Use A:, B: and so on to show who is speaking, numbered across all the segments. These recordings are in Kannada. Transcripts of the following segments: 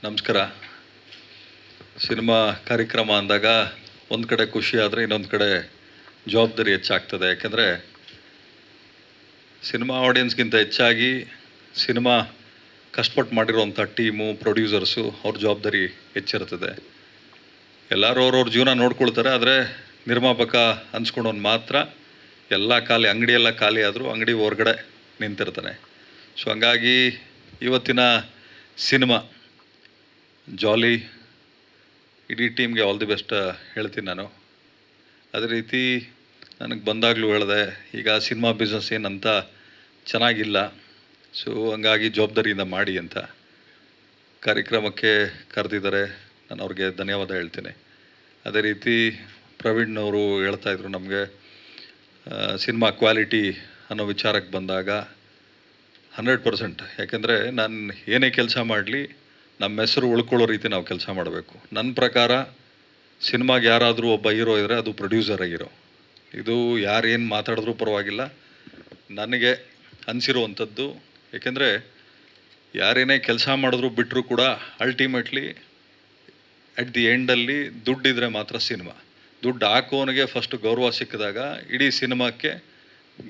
A: ನಮಸ್ಕಾರ. ಸಿನಿಮಾ ಕಾರ್ಯಕ್ರಮ ಅಂದಾಗ ಒಂದು ಕಡೆ ಖುಷಿ ಆದರೆ ಇನ್ನೊಂದು ಕಡೆ ಜವಾಬ್ದಾರಿ ಹೆಚ್ಚಾಗ್ತದೆ. ಯಾಕೆಂದರೆ ಸಿನಿಮಾ ಆಡಿಯನ್ಸ್ಗಿಂತ ಹೆಚ್ಚಾಗಿ ಸಿನಿಮಾ ಕಷ್ಟಪಟ್ಟು ಮಾಡಿರುವಂಥ ಟೀಮು, ಪ್ರೊಡ್ಯೂಸರ್ಸು ಅವ್ರ ಜವಾಬ್ದಾರಿ ಹೆಚ್ಚಿರ್ತದೆ. ಎಲ್ಲರೂ ಅವ್ರವ್ರ ಜೀವನ ನೋಡ್ಕೊಳ್ತಾರೆ. ಆದರೆ ನಿರ್ಮಾಪಕ ಅನ್ಸ್ಕೊಂಡವನು ಮಾತ್ರ ಎಲ್ಲ ಖಾಲಿ, ಅಂಗಡಿಯೆಲ್ಲ ಖಾಲಿ ಆದರೂ ಅಂಗಡಿ ಹೊರಗಡೆ ನಿಂತಿರ್ತಾನೆ. ಸೊ ಹಂಗಾಗಿ ಇವತ್ತಿನ ಸಿನಿಮಾ ಜಾಲಿ ಇಡೀ ಟೀಮ್ಗೆ ಆಲ್ ದಿ ಬೆಸ್ಟ್ ಹೇಳ್ತೀನಿ ನಾನು. ಅದೇ ರೀತಿ ನನಗೆ ಬಂದಾಗಲೂ ಹೇಳಿದೆ, ಈಗ ಸಿನಿಮಾ ಬಿಸ್ನೆಸ್ ಏನಂತ ಚೆನ್ನಾಗಿಲ್ಲ. ಸೊ ಹಂಗಾಗಿ ಜವಾಬ್ದಾರಿಯಿಂದ ಮಾಡಿ ಅಂತ ಕಾರ್ಯಕ್ರಮಕ್ಕೆ ಕರೆದಿದ್ದಾರೆ. ನಾನು ಅವ್ರಿಗೆ ಧನ್ಯವಾದ ಹೇಳ್ತೀನಿ. ಅದೇ ರೀತಿ ಪ್ರವೀಣ್ನವರು ಹೇಳ್ತಾಯಿದ್ರು ನಮಗೆ ಸಿನಿಮಾ ಕ್ವಾಲಿಟಿ ಅನ್ನೋ ವಿಚಾರಕ್ಕೆ ಬಂದಾಗ 100%. ಯಾಕೆಂದರೆ ನಾನು ಏನೇ ಕೆಲಸ ಮಾಡಲಿ ನಮ್ಮ ಹೆಸರು ಉಳ್ಕೊಳ್ಳೋ ರೀತಿ ನಾವು ಕೆಲಸ ಮಾಡಬೇಕು. ನನ್ನ ಪ್ರಕಾರ ಸಿನಿಮಾಗೆ ಯಾರಾದರೂ ಒಬ್ಬ ಹೀರೋ ಇದ್ದರೆ ಅದು ಪ್ರೊಡ್ಯೂಸರ್ ಹೀರೋ. ಇದು ಯಾರೇನು ಮಾತಾಡಿದ್ರೂ ಪರವಾಗಿಲ್ಲ, ನನಗೆ ಅನಿಸಿರುವಂಥದ್ದು. ಏಕೆಂದರೆ ಯಾರೇನೇ ಕೆಲಸ ಮಾಡಿದ್ರು ಬಿಟ್ಟರೂ ಕೂಡ ಅಲ್ಟಿಮೇಟ್ಲಿ ಅಟ್ ದಿ ಎಂಡಲ್ಲಿ ದುಡ್ಡಿದ್ರೆ ಮಾತ್ರ ಸಿನಿಮಾ. ದುಡ್ಡು ಹಾಕೋನಿಗೆ ಫಸ್ಟ್ ಗೌರವ ಸಿಕ್ಕಿದಾಗ ಇಡೀ ಸಿನಿಮಾಕ್ಕೆ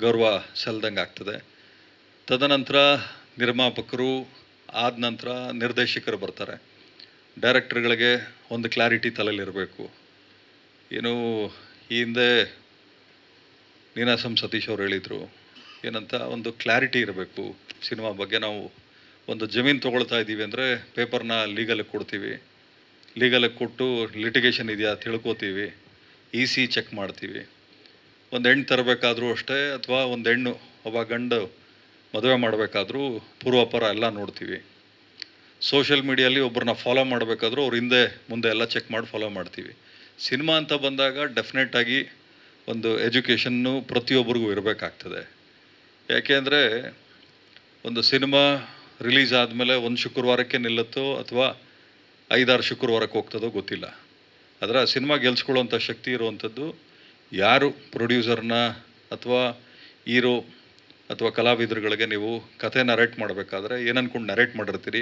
A: ಗೌರವ ಸಲ್ದಂಗೆ ಆಗ್ತದೆ. ತದನಂತರ ನಿರ್ಮಾಪಕರು, ಆದ ನಂತರ ನಿರ್ದೇಶಕರು ಬರ್ತಾರೆ. ಡೈರೆಕ್ಟರ್ಗಳಿಗೆ ಒಂದು ಕ್ಲಾರಿಟಿ ತಲೆಯಲ್ಲಿರಬೇಕು. ಏನು ಈ ಹಿಂದೆ ನೀನಾಸಂ ಸತೀಶ್ ಅವ್ರು ಹೇಳಿದರು ಏನಂತ, ಒಂದು ಕ್ಲಾರಿಟಿ ಇರಬೇಕು ಸಿನಿಮಾ ಬಗ್ಗೆ. ನಾವು ಒಂದು ಜಮೀನು ತೊಗೊಳ್ತಾ ಇದ್ದೀವಿ ಅಂದರೆ ಪೇಪರ್ನ ಲೀಗಲಿಗೆ ಕೊಡ್ತೀವಿ, ಲೀಗಲಿಗೆ ಕೊಟ್ಟು ಲಿಟಿಗೇಷನ್ ಇದೆಯಾ ತಿಳ್ಕೊತೀವಿ, EC ಚೆಕ್ ಮಾಡ್ತೀವಿ. ಒಂದು ಹೆಣ್ಣು ತರಬೇಕಾದ್ರೂ ಅಷ್ಟೇ, ಅಥವಾ ಒಂದು ಹೆಣ್ಣು ಒಬ್ಬ ಗಂಡು ಮದುವೆ ಮಾಡಬೇಕಾದ್ರೂ ಪೂರ್ವಾಪರ ಎಲ್ಲ ನೋಡ್ತೀವಿ. ಸೋಷಿಯಲ್ ಮೀಡಿಯಲ್ಲಿ ಒಬ್ಬರನ್ನ ಫಾಲೋ ಮಾಡಬೇಕಾದ್ರೂ ಅವ್ರ ಹಿಂದೆ ಮುಂದೆ ಎಲ್ಲ ಚೆಕ್ ಮಾಡಿ ಫಾಲೋ ಮಾಡ್ತೀವಿ. ಸಿನಿಮಾ ಅಂತ ಬಂದಾಗ ಡೆಫಿನೆಟಾಗಿ ಒಂದು ಎಜುಕೇಷನ್ನು ಪ್ರತಿಯೊಬ್ಬರಿಗೂ ಇರಬೇಕಾಗ್ತದೆ. ಯಾಕೆಂದರೆ ಒಂದು ಸಿನಿಮಾ ರಿಲೀಸ್ ಆದಮೇಲೆ ಒಂದು ಶುಕ್ರವಾರಕ್ಕೆ ನಿಲ್ಲುತ್ತೋ ಅಥವಾ 5-6 ಶುಕ್ರವಾರಕ್ಕೆ ಹೋಗ್ತದೋ ಗೊತ್ತಿಲ್ಲ. ಅದರ ಸಿನಿಮಾ ಗೆಲ್ಸ್ಕೊಳ್ಳೋವಂಥ ಶಕ್ತಿ ಇರುವಂಥದ್ದು ಯಾರು ಪ್ರೊಡ್ಯೂಸರ್ನ ಅಥವಾ ಹೀರೋ ಅಥವಾ ಕಲಾವಿದರುಗಳಿಗೆ ನೀವು ಕತೆ ನರೇಟ್ ಮಾಡಬೇಕಾದ್ರೆ ಏನು ಅಂದ್ಕೊಂಡು ನರೇಟ್ ಮಾಡಿರ್ತೀರಿ,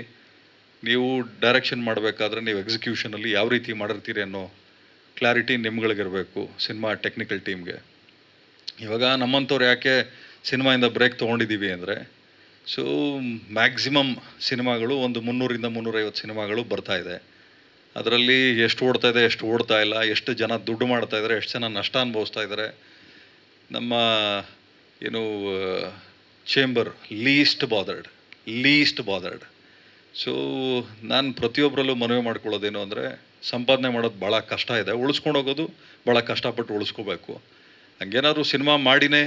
A: ನೀವು ಡೈರೆಕ್ಷನ್ ಮಾಡಬೇಕಾದ್ರೆ ನೀವು ಎಕ್ಸಿಕ್ಯೂಷನಲ್ಲಿ ಯಾವ ರೀತಿ ಮಾಡಿರ್ತೀರಿ ಅನ್ನೋ ಕ್ಲಾರಿಟಿ ನಿಮ್ಗಳಿಗಿರಬೇಕು ಸಿನಿಮಾ ಟೆಕ್ನಿಕಲ್ ಟೀಮ್ಗೆ. ಇವಾಗ ನಮ್ಮಂಥವ್ರು ಯಾಕೆ ಸಿನಿಮಾಯಿಂದ ಬ್ರೇಕ್ ತೊಗೊಂಡಿದ್ದೀವಿ ಅಂದರೆ, ಸೊ ಮ್ಯಾಕ್ಸಿಮಮ್ ಸಿನಿಮಾಗಳು ಒಂದು 300-350 ಸಿನಿಮಾಗಳು ಬರ್ತಾಯಿದೆ. ಅದರಲ್ಲಿ ಎಷ್ಟು ಓಡ್ತಾಯಿದೆ, ಎಷ್ಟು ಓಡ್ತಾ ಇಲ್ಲ, ಎಷ್ಟು ಜನ ದುಡ್ಡು ಮಾಡ್ತಾಯಿದ್ದಾರೆ, ಎಷ್ಟು ಜನ ನಷ್ಟ ಅನುಭವಿಸ್ತಾ ಇದ್ದಾರೆ. ನಮ್ಮ ಏನು ಚೇಂಬರ್ ಲೀಸ್ಟ್ ಬಾದರ್ಡ್. ಸೊ ನಾನು ಪ್ರತಿಯೊಬ್ಬರಲ್ಲೂ ಮನವಿ ಮಾಡ್ಕೊಳ್ಳೋದೇನು ಅಂದರೆ, ಸಂಪಾದನೆ ಮಾಡೋದು ಭಾಳ ಕಷ್ಟ ಇದೆ, ಉಳಿಸ್ಕೊಂಡು ಹೋಗೋದು ಭಾಳ ಕಷ್ಟಪಟ್ಟು ಉಳಿಸ್ಕೋಬೇಕು. ಹಂಗೇನಾದ್ರು ಸಿನಿಮಾ ಮಾಡಿನೇ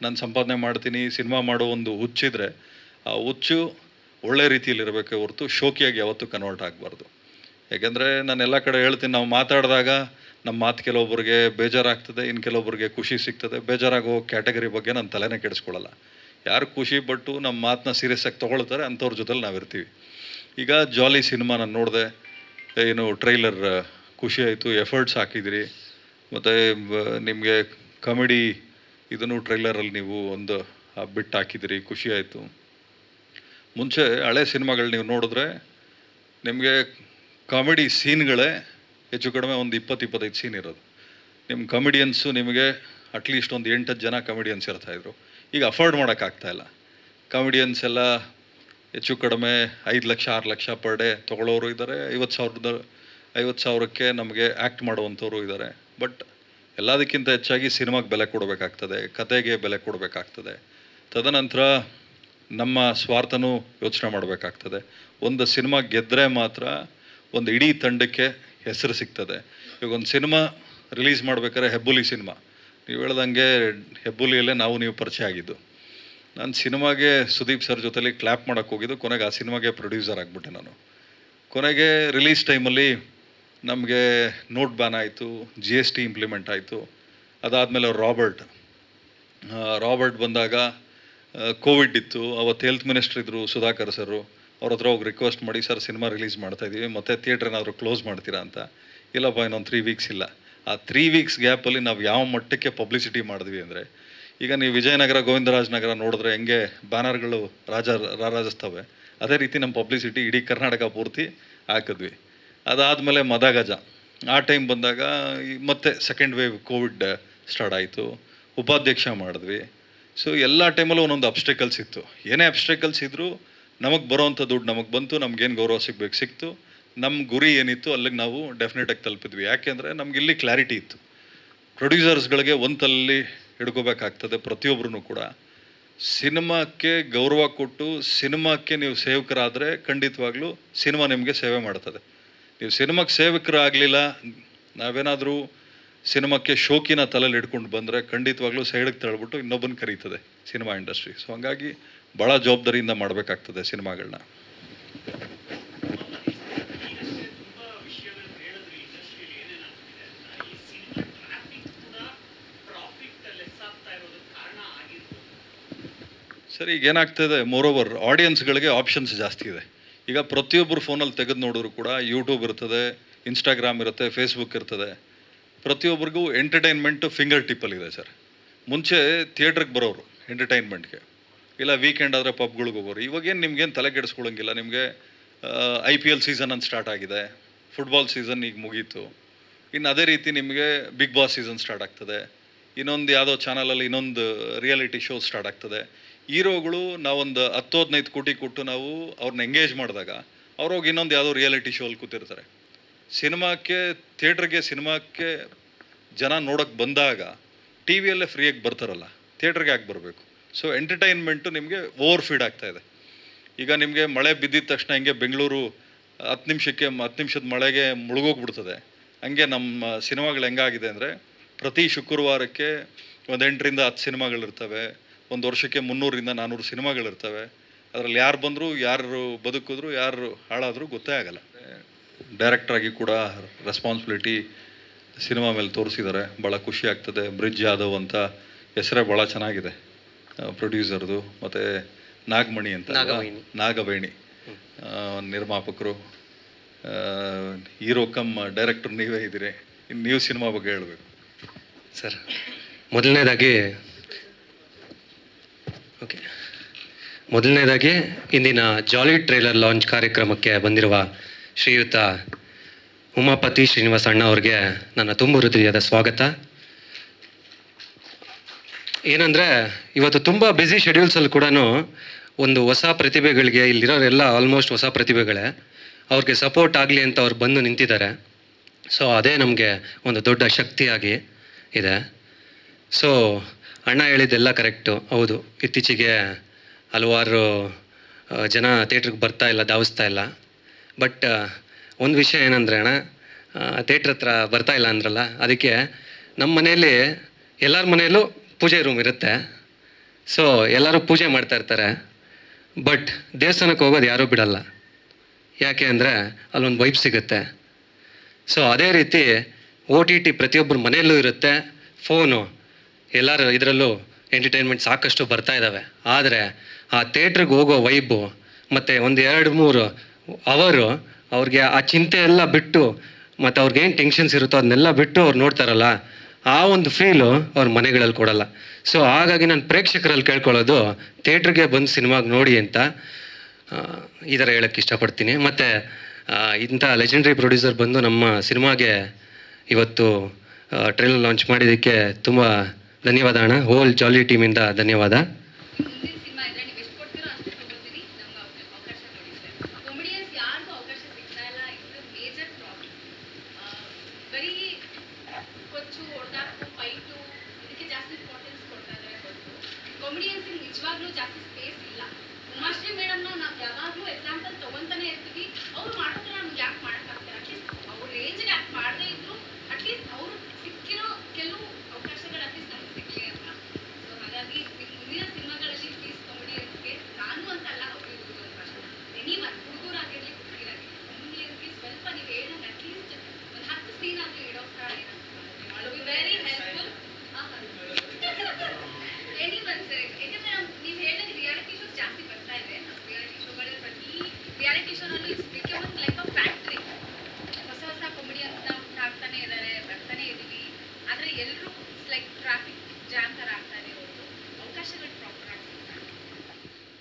A: ನಾನು ಸಂಪಾದನೆ ಮಾಡ್ತೀನಿ, ಸಿನಿಮಾ ಮಾಡೋ ಒಂದು ಹುಚ್ಚಿದ್ರೆ ಆ ಹುಚ್ಚು ಒಳ್ಳೆ ರೀತಿಯಲ್ಲಿ ಇರಬೇಕೆ ಹೊರತು ಶೋಕಿಯಾಗಿ ಯಾವತ್ತೂ ಕನ್ವರ್ಟ್ ಆಗಬಾರ್ದು. ಯಾಕೆಂದರೆ ನಾನು ಎಲ್ಲ ಕಡೆ ಹೇಳ್ತೀನಿ, ನಾವು ಮಾತಾಡಿದಾಗ ನಮ್ಮ ಮಾತು ಕೆಲವೊಬ್ಬರಿಗೆ ಬೇಜಾರಾಗ್ತದೆ, ಇನ್ನು ಕೆಲವೊಬ್ಬರಿಗೆ ಖುಷಿ ಸಿಗ್ತದೆ. ಬೇಜಾರಾಗೋ ಕ್ಯಾಟಗರಿ ಬಗ್ಗೆ ನಾನು ತಲೆನೇ ಕೆಡಿಸ್ಕೊಳ್ಳಲ್ಲ. ಯಾರು ಖುಷಿ ಪಟ್ಟು ನಮ್ಮ ಮಾತನ್ನ ಸೀರಿಯಸ್ಸಾಗಿ ತೊಗೊಳ್ತಾರೆ ಅಂಥವ್ರ ಜೊತೆಲಿ ನಾವಿರ್ತೀವಿ. ಈಗ ಜಾಲಿ ಸಿನಿಮಾ ನಾನು ನೋಡಿದೆ, ಏನು ಟ್ರೈಲರ್ ಖುಷಿ ಆಯಿತು, ಎಫರ್ಟ್ಸ್ ಹಾಕಿದಿರಿ. ಮತ್ತು ನಿಮಗೆ ಕಾಮಿಡಿ ಇದನ್ನು ಟ್ರೈಲರಲ್ಲಿ ನೀವು ಒಂದು ಬಿಟ್ಟು ಹಾಕಿದಿರಿ, ಖುಷಿ ಆಯಿತು. ಮುಂಚೆ ಹಳೆ ಸಿನಿಮಾಗಳು ನೀವು ನೋಡಿದ್ರೆ ನಿಮಗೆ ಕಾಮಿಡಿ ಸೀನ್ಗಳೇ ಹೆಚ್ಚು ಕಡಿಮೆ ಒಂದು 20-25 ಸೀನ್ ಇರೋದು. ನಿಮ್ಮ ಕಾಮಿಡಿಯನ್ಸು ನಿಮಗೆ ಅಟ್ಲೀಸ್ಟ್ ಒಂದು 8-10 ಜನ ಕಾಮಿಡಿಯನ್ಸ್ ಇರ್ತಾಯಿದ್ರು. ಈಗ ಅಫೋರ್ಡ್ ಮಾಡೋಕ್ಕಾಗ್ತಾಯಿಲ್ಲ. ಕಾಮಿಡಿಯನ್ಸ್ ಎಲ್ಲ ಹೆಚ್ಚು ಕಡಿಮೆ 5 ಲಕ್ಷ 6 ಲಕ್ಷ ಪರ್ ಡೇ ತೊಗೊಳ್ಳೋರು ಇದ್ದಾರೆ, 50,000ಕ್ಕೆ ನಮಗೆ ಆ್ಯಕ್ಟ್ ಮಾಡುವಂಥವ್ರು ಇದ್ದಾರೆ. ಬಟ್ ಎಲ್ಲದಕ್ಕಿಂತ ಹೆಚ್ಚಾಗಿ ಸಿನಿಮಾಗೆ ಬೆಲೆ ಕೊಡಬೇಕಾಗ್ತದೆ, ಕತೆಗೆ ಬೆಲೆ ಕೊಡಬೇಕಾಗ್ತದೆ. ತದನಂತರ ನಮ್ಮ ಸ್ವಾರ್ಥನೂ ಯೋಚನೆ ಮಾಡಬೇಕಾಗ್ತದೆ. ಒಂದು ಸಿನಿಮಾ ಗೆದ್ದರೆ ಮಾತ್ರ ಒಂದು ಇಡೀ ತಂಡಕ್ಕೆ ಹೆಸರು ಸಿಗ್ತದೆ. ಈಗ ಒಂದು ಸಿನಿಮಾ ರಿಲೀಸ್ ಮಾಡ್ಬೇಕಾದ್ರೆ ಹೆಬ್ಬುಲಿ ಸಿನಿಮಾ, ನೀವು ಹೇಳ್ದಂಗೆ ಹೆಬ್ಬುಲಿಯಲ್ಲೇ ನೀವು ಪರಿಚಯ ಆಗಿದ್ದು. ನಾನು ಸಿನಿಮಾಗೆ ಸುದೀಪ್ ಸರ್ ಜೊತೆಲಿ ಕ್ಲ್ಯಾಪ್ ಮಾಡೋಕ್ಕೆ ಹೋಗಿದ್ದು, ಕೊನೆಗೆ ಆ ಸಿನಿಮಾಗೆ ಪ್ರೊಡ್ಯೂಸರ್ ಆಗಿಬಿಟ್ಟೆ ನಾನು. ಕೊನೆಗೆ ರಿಲೀಸ್ ಟೈಮಲ್ಲಿ ನಮಗೆ ನೋಟ್ ಬ್ಯಾನ್ ಆಯಿತು, GST ಇಂಪ್ಲಿಮೆಂಟ್ ಆಯಿತು. ಅದಾದಮೇಲೆ ರಾಬರ್ಟ್ ಬಂದಾಗ ಕೋವಿಡ್ ಇತ್ತು. ಅವತ್ತು ಹೆಲ್ತ್ ಮಿನಿಸ್ಟ್ರ್ ಇದ್ದರು ಸುಧಾಕರ್ ಸರು. ಅವ್ರ ಹತ್ರ ಹೋಗಿ ರಿಕ್ವೆಸ್ಟ್ ಮಾಡಿ, ಸರ್ ಸಿನಿಮಾ ರಿಲೀಸ್ ಮಾಡ್ತಾಯಿದ್ದೀವಿ, ಮತ್ತು ಥಿಯೇಟ್ರ್ ಏನಾದರೂ ಕ್ಲೋಸ್ ಮಾಡ್ತೀರಾ ಅಂತ. ಇಲ್ಲಪ್ಪ ಇನ್ನೊಂದು 3 ವೀಕ್ಸ್ ಇಲ್ಲ. ಆ 3 ವೀಕ್ಸ್ ಗ್ಯಾಪಲ್ಲಿ ನಾವು ಯಾವ ಮಟ್ಟಕ್ಕೆ ಪಬ್ಲಿಸಿಟಿ ಮಾಡಿದ್ವಿ ಅಂದರೆ, ಈಗ ನೀವು ವಿಜಯನಗರ, ಗೋವಿಂದರಾಜನಗರ ನೋಡಿದ್ರೆ ಹೆಂಗೆ ಬ್ಯಾನರ್ಗಳು ರಾರಾಜಿಸ್ತವೆ, ಅದೇ ರೀತಿ ನಮ್ಮ ಪಬ್ಲಿಸಿಟಿ ಇಡೀ ಕರ್ನಾಟಕ ಪೂರ್ತಿ ಹಾಕಿದ್ವಿ. ಅದಾದಮೇಲೆ ಮದಗಜ ಆ ಟೈಮ್ ಬಂದಾಗ ಮತ್ತೆ ಸೆಕೆಂಡ್ ವೇವ್ ಕೋವಿಡ್ ಸ್ಟಾರ್ಟ್ ಆಯಿತು. ಉಪಾಧ್ಯಕ್ಷ ಮಾಡಿದ್ವಿ. ಸೊ ಎಲ್ಲ ಟೈಮಲ್ಲೂ ಒಂದೊಂದು ಅಬ್ಸ್ಟೆಕಲ್ಸ್ ಇತ್ತು. ಏನೇ ಅಬ್ಸ್ಟೆಕಲ್ಸ್ ಇದ್ದರೂ ನಮಗೆ ಬರೋವಂಥ ದುಡ್ಡು ನಮಗೆ ಬಂತು, ನಮಗೇನು ಗೌರವ ಸಿಗಬೇಕು ಸಿಕ್ತು. ನಮ್ಮ ಗುರಿ ಏನಿತ್ತು ಅಲ್ಲಿಗೆ ನಾವು ಡೆಫಿನೆಟಾಗಿ ತಲುಪಿದ್ವಿ. ಯಾಕೆಂದರೆ ನಮಗಿಲ್ಲಿ ಕ್ಲಾರಿಟಿ ಇತ್ತು. ಪ್ರೊಡ್ಯೂಸರ್ಸ್ಗಳಿಗೆ ಒಂತಲ್ಲಿ ಹಿಡ್ಕೋಬೇಕಾಗ್ತದೆ ಪ್ರತಿಯೊಬ್ಬರೂ ಕೂಡ. ಸಿನಿಮಾಕ್ಕೆ ಗೌರವ ಕೊಟ್ಟು ಸಿನಿಮಾಕ್ಕೆ ನೀವು ಸೇವಕರಾದರೆ ಖಂಡಿತವಾಗ್ಲೂ ಸಿನಿಮಾ ನಿಮಗೆ ಸೇವೆ ಮಾಡ್ತದೆ. ನೀವು ಸಿನಿಮಾಕ್ಕೆ ಸೇವಕರಾಗಲಿಲ್ಲ, ನಾವೇನಾದರೂ ಸಿನಿಮಾಕ್ಕೆ ಶೋಕಿನ ತಲೆಯಲ್ಲಿ ಹಿಡ್ಕೊಂಡು ಬಂದರೆ ಖಂಡಿತವಾಗ್ಲೂ ಸೈಡಿಗೆ ತಳ್ಬಿಟ್ಟು ಇನ್ನೊಬ್ಬನ ಕರೀತದೆ ಸಿನಿಮಾ ಇಂಡಸ್ಟ್ರಿ. ಸೊ ಹಂಗಾಗಿ ಭಾಳ ಜವಾಬ್ದಾರಿಯಿಂದ ಮಾಡಬೇಕಾಗ್ತದೆ ಸಿನಿಮಾಗಳನ್ನ. ಸರಿ, ಈಗ ಏನಾಗ್ತದೆ, ಮೋರೋವರ್ ಆಡಿಯನ್ಸ್ಗಳಿಗೆ ಆಪ್ಷನ್ಸ್ ಜಾಸ್ತಿ ಇದೆ. ಈಗ ಪ್ರತಿಯೊಬ್ಬರು ಫೋನಲ್ಲಿ ತೆಗೆದು ನೋಡಿದ್ರು ಕೂಡ ಯೂಟ್ಯೂಬ್ ಇರ್ತದೆ, ಇನ್ಸ್ಟಾಗ್ರಾಮ್ ಇರುತ್ತೆ, ಫೇಸ್ಬುಕ್ ಇರ್ತದೆ. ಪ್ರತಿಯೊಬ್ಬರಿಗೂ ಎಂಟರ್ಟೈನ್ಮೆಂಟು ಫಿಂಗರ್ ಟಿಪ್ಪಲ್ಲಿದೆ ಸರ್. ಮುಂಚೆ ಥಿಯೇಟ್ರಿಗೆ ಬರೋರು ಎಂಟರ್ಟೈನ್ಮೆಂಟ್ಗೆ, ಇಲ್ಲ ವೀಕೆಂಡ್ ಆದರೆ ಪಬ್ಗಳಿಗೆ ಹೋಗೋರು. ಇವಾಗೇನು ನಿಮ್ಗೇನು ತಲೆ ಕೆಡಿಸ್ಕೊಳ್ಳೋಂಗಿಲ್ಲ. ನಿಮಗೆ IPL ಸೀಸನ್ ಅಂತ ಸ್ಟಾರ್ಟ್ ಆಗಿದೆ, ಫುಟ್ಬಾಲ್ ಸೀಸನ್ ಈಗ ಮುಗೀತು. ಇನ್ನು ಅದೇ ರೀತಿ ನಿಮಗೆ ಬಿಗ್ ಬಾಸ್ ಸೀಸನ್ ಸ್ಟಾರ್ಟ್ ಆಗ್ತದೆ. ಇನ್ನೊಂದು ಯಾವುದೋ ಚಾನಲಲ್ಲಿ ಇನ್ನೊಂದು ರಿಯಾಲಿಟಿ ಶೋ ಸ್ಟಾರ್ಟ್ ಆಗ್ತದೆ. ಹೀರೋಗಳು ನಾವೊಂದು 10-15 ಕೋಟಿ ಕೊಟ್ಟು ನಾವು ಅವ್ರನ್ನ ಎಂಗೇಜ್ ಮಾಡಿದಾಗ ಅವ್ರೋಗಿ ಇನ್ನೊಂದು ಯಾವುದೋ ರಿಯಾಲಿಟಿ ಶೋ ಅಲ್ಲಿ ಕೂತಿರ್ತಾರೆ. ಸಿನಿಮಾಕ್ಕೆ ಜನ ನೋಡೋಕ್ಕೆ ಬಂದಾಗ ಟಿ ವಿಯಲ್ಲೇ ಫ್ರೀಯಾಗಿ ಬರ್ತಾರಲ್ಲ, ಥಿಯೇಟ್ರಿಗೆ ಯಾಕೆ ಬರಬೇಕು? ಸೊ ಎಂಟರ್ಟೈನ್ಮೆಂಟು ನಿಮಗೆ ಓವರ್ ಫೀಡ್ ಆಗ್ತಾಯಿದೆ. ಈಗ ನಿಮಗೆ ಮಳೆ ಬಿದ್ದಿದ ತಕ್ಷಣ ಹಿಂಗೆ ಬೆಂಗಳೂರು 10 ನಿಮಿಷದ ಮಳೆಗೆ ಮುಳುಗೋಗ್ಬಿಡ್ತದೆ. ಹಂಗೆ ನಮ್ಮ ಸಿನಿಮಾಗಳು ಹೆಂಗಾಗಿದೆ ಅಂದರೆ, ಪ್ರತಿ ಶುಕ್ರವಾರಕ್ಕೆ ಒಂದು 8ರಿಂದ 10 ಸಿನಿಮಾಗಳಿರ್ತವೆ. ಒಂದು ವರ್ಷಕ್ಕೆ 300ರಿಂದ 400 ಸಿನಿಮಾಗಳಿರ್ತವೆ. ಅದರಲ್ಲಿ ಯಾರು ಬಂದರೂ, ಯಾರು ಬದುಕಿದ್ರು, ಯಾರು ಹಾಳಾದರೂ ಗೊತ್ತೇ ಆಗಲ್ಲ. ಡೈರೆಕ್ಟ್ರಾಗಿ ಕೂಡ ರೆಸ್ಪಾನ್ಸಿಬಿಲಿಟಿ ಸಿನಿಮಾ ಮೇಲೆ ತೋರಿಸಿದ್ದಾರೆ. ಭಾಳ ಖುಷಿ ಆಗ್ತದೆ. ಬ್ರಿಡ್ಜ್ ಯಾದವ್ ಅಂತ ಹೆಸರೇ ಭಾಳ ಚೆನ್ನಾಗಿದೆ ಪ್ರೊಡ್ಯೂಸರ್ದು. ಮತ್ತು ನಾಗಮಣಿ ಅಂತ, ನಾಗವೇಣಿ ನಿರ್ಮಾಪಕರು. ಹೀರೋ ಕಮ್ ಡೈರೆಕ್ಟರ್ ನೀವೇ ಇದ್ದೀರಿ. ಇನ್ನು ನೀವು ಸಿನಿಮಾ ಬಗ್ಗೆ ಹೇಳಬೇಕು
B: ಸರ್. ಮೊದಲನೇದಾಗಿ ಇಂದಿನ ಜಾಲಿ ಟ್ರೇಲರ್ ಲಾಂಚ್ ಕಾರ್ಯಕ್ರಮಕ್ಕೆ ಬಂದಿರುವ ಶ್ರೀಯುತ ಉಮಾಪತಿ ಶ್ರೀನಿವಾಸ ಅಣ್ಣ ಅವ್ರಿಗೆ ನನ್ನ ತುಂಬ ಹೃದಯದ ಸ್ವಾಗತ. ಏನಂದರೆ, ಇವತ್ತು ತುಂಬ ಬ್ಯುಸಿ ಶೆಡ್ಯೂಲ್ಸಲ್ಲಿ ಕೂಡ ಒಂದು ಹೊಸ ಪ್ರತಿಭೆಗಳಿಗೆ, ಇಲ್ಲಿರೋರೆಲ್ಲ ಆಲ್ಮೋಸ್ಟ್ ಹೊಸ ಪ್ರತಿಭೆಗಳೇ, ಅವ್ರಿಗೆ ಸಪೋರ್ಟ್ ಆಗಲಿ ಅಂತ ಅವ್ರು ಬಂದು ನಿಂತಿದ್ದಾರೆ. ಸೊ ಅದೇ ನಮಗೆ ಒಂದು ದೊಡ್ಡ ಶಕ್ತಿಯಾಗಿ ಇದೆ. ಸೊ ಅಣ್ಣ ಹೇಳಿದ್ದೆಲ್ಲ ಕರೆಕ್ಟು, ಹೌದು. ಇತ್ತೀಚೆಗೆ ಹಲವಾರು ಜನ ಥಿಯೇಟ್ರಿಗೆ ಬರ್ತಾ ಇಲ್ಲ, ಧಾವಿಸ್ತಾ ಇಲ್ಲ. ಬಟ್ ಒಂದು ವಿಷಯ ಏನಂದರೆ ಅಣ್ಣ, ಥಿಯೇಟ್ರ್ ಹತ್ರ ಬರ್ತಾ ಇಲ್ಲ ಅಂದ್ರಲ್ಲ, ಅದಕ್ಕೆ ನಮ್ಮ ಮನೆಯಲ್ಲಿ ಎಲ್ಲರ ಮನೆಯಲ್ಲೂ ಪೂಜೆ ರೂಮ್ ಇರುತ್ತೆ. ಸೊ ಎಲ್ಲರೂ ಪೂಜೆ ಮಾಡ್ತಾ ಇರ್ತಾರೆ. ಬಟ್ ದೇವಸ್ಥಾನಕ್ಕೆ ಹೋಗೋದು ಯಾರೂ ಬಿಡಲ್ಲ. ಯಾಕೆ ಅಂದರೆ ಅಲ್ಲೊಂದು ವೈಬ್ ಸಿಗುತ್ತೆ. ಸೊ ಅದೇ ರೀತಿ OTT ಪ್ರತಿಯೊಬ್ಬರ ಮನೆಯಲ್ಲೂ ಇರುತ್ತೆ. ಫೋನು ಎಲ್ಲರ ಇದರಲ್ಲೂ ಎಂಟರ್ಟೈನ್ಮೆಂಟ್ ಸಾಕಷ್ಟು ಬರ್ತಾ ಇದ್ದಾವೆ. ಆದರೆ ಆ ಥಿಯೇಟ್ರಿಗೆ ಹೋಗೋ ವೈಬು ಮತ್ತು ಒಂದು 2-3 ಅವರು ಅವ್ರಿಗೆ ಆ ಚಿಂತೆ ಎಲ್ಲ ಬಿಟ್ಟು, ಮತ್ತು ಅವ್ರಿಗೇನು ಟೆನ್ಷನ್ಸ್ ಇರುತ್ತೋ ಅದನ್ನೆಲ್ಲ ಬಿಟ್ಟು ಅವ್ರು ನೋಡ್ತಾರಲ್ಲ, ಆ ಒಂದು ಫೀಲು ಅವ್ರ ಮನೆಗಳಲ್ಲಿ ಕೊಡಲ್ಲ. ಸೊ ಹಾಗಾಗಿ ನಾನು ಪ್ರೇಕ್ಷಕರಲ್ಲಿ ಕೇಳ್ಕೊಳ್ಳೋದು, ಥಿಯೇಟ್ರಿಗೆ ಬಂದು ಸಿನಿಮಾಗೆ ನೋಡಿ ಅಂತ ಈ ಥರ ಹೇಳೋಕ್ಕೆ ಇಷ್ಟಪಡ್ತೀನಿ. ಮತ್ತು ಇಂಥ ಲೆಜೆಂಡ್ರಿ ಪ್ರೊಡ್ಯೂಸರ್ ಬಂದು ನಮ್ಮ ಸಿನಿಮಾಗೆ ಇವತ್ತು ಟ್ರೈಲರ್ ಲಾಂಚ್ ಮಾಡಿದ್ದಕ್ಕೆ ತುಂಬ ಧನ್ಯವಾದ ಅಣ್ಣ. ಹೋಲ್ ಜಾಲಿ ಟೀಮಿಂದ ಧನ್ಯವಾದ.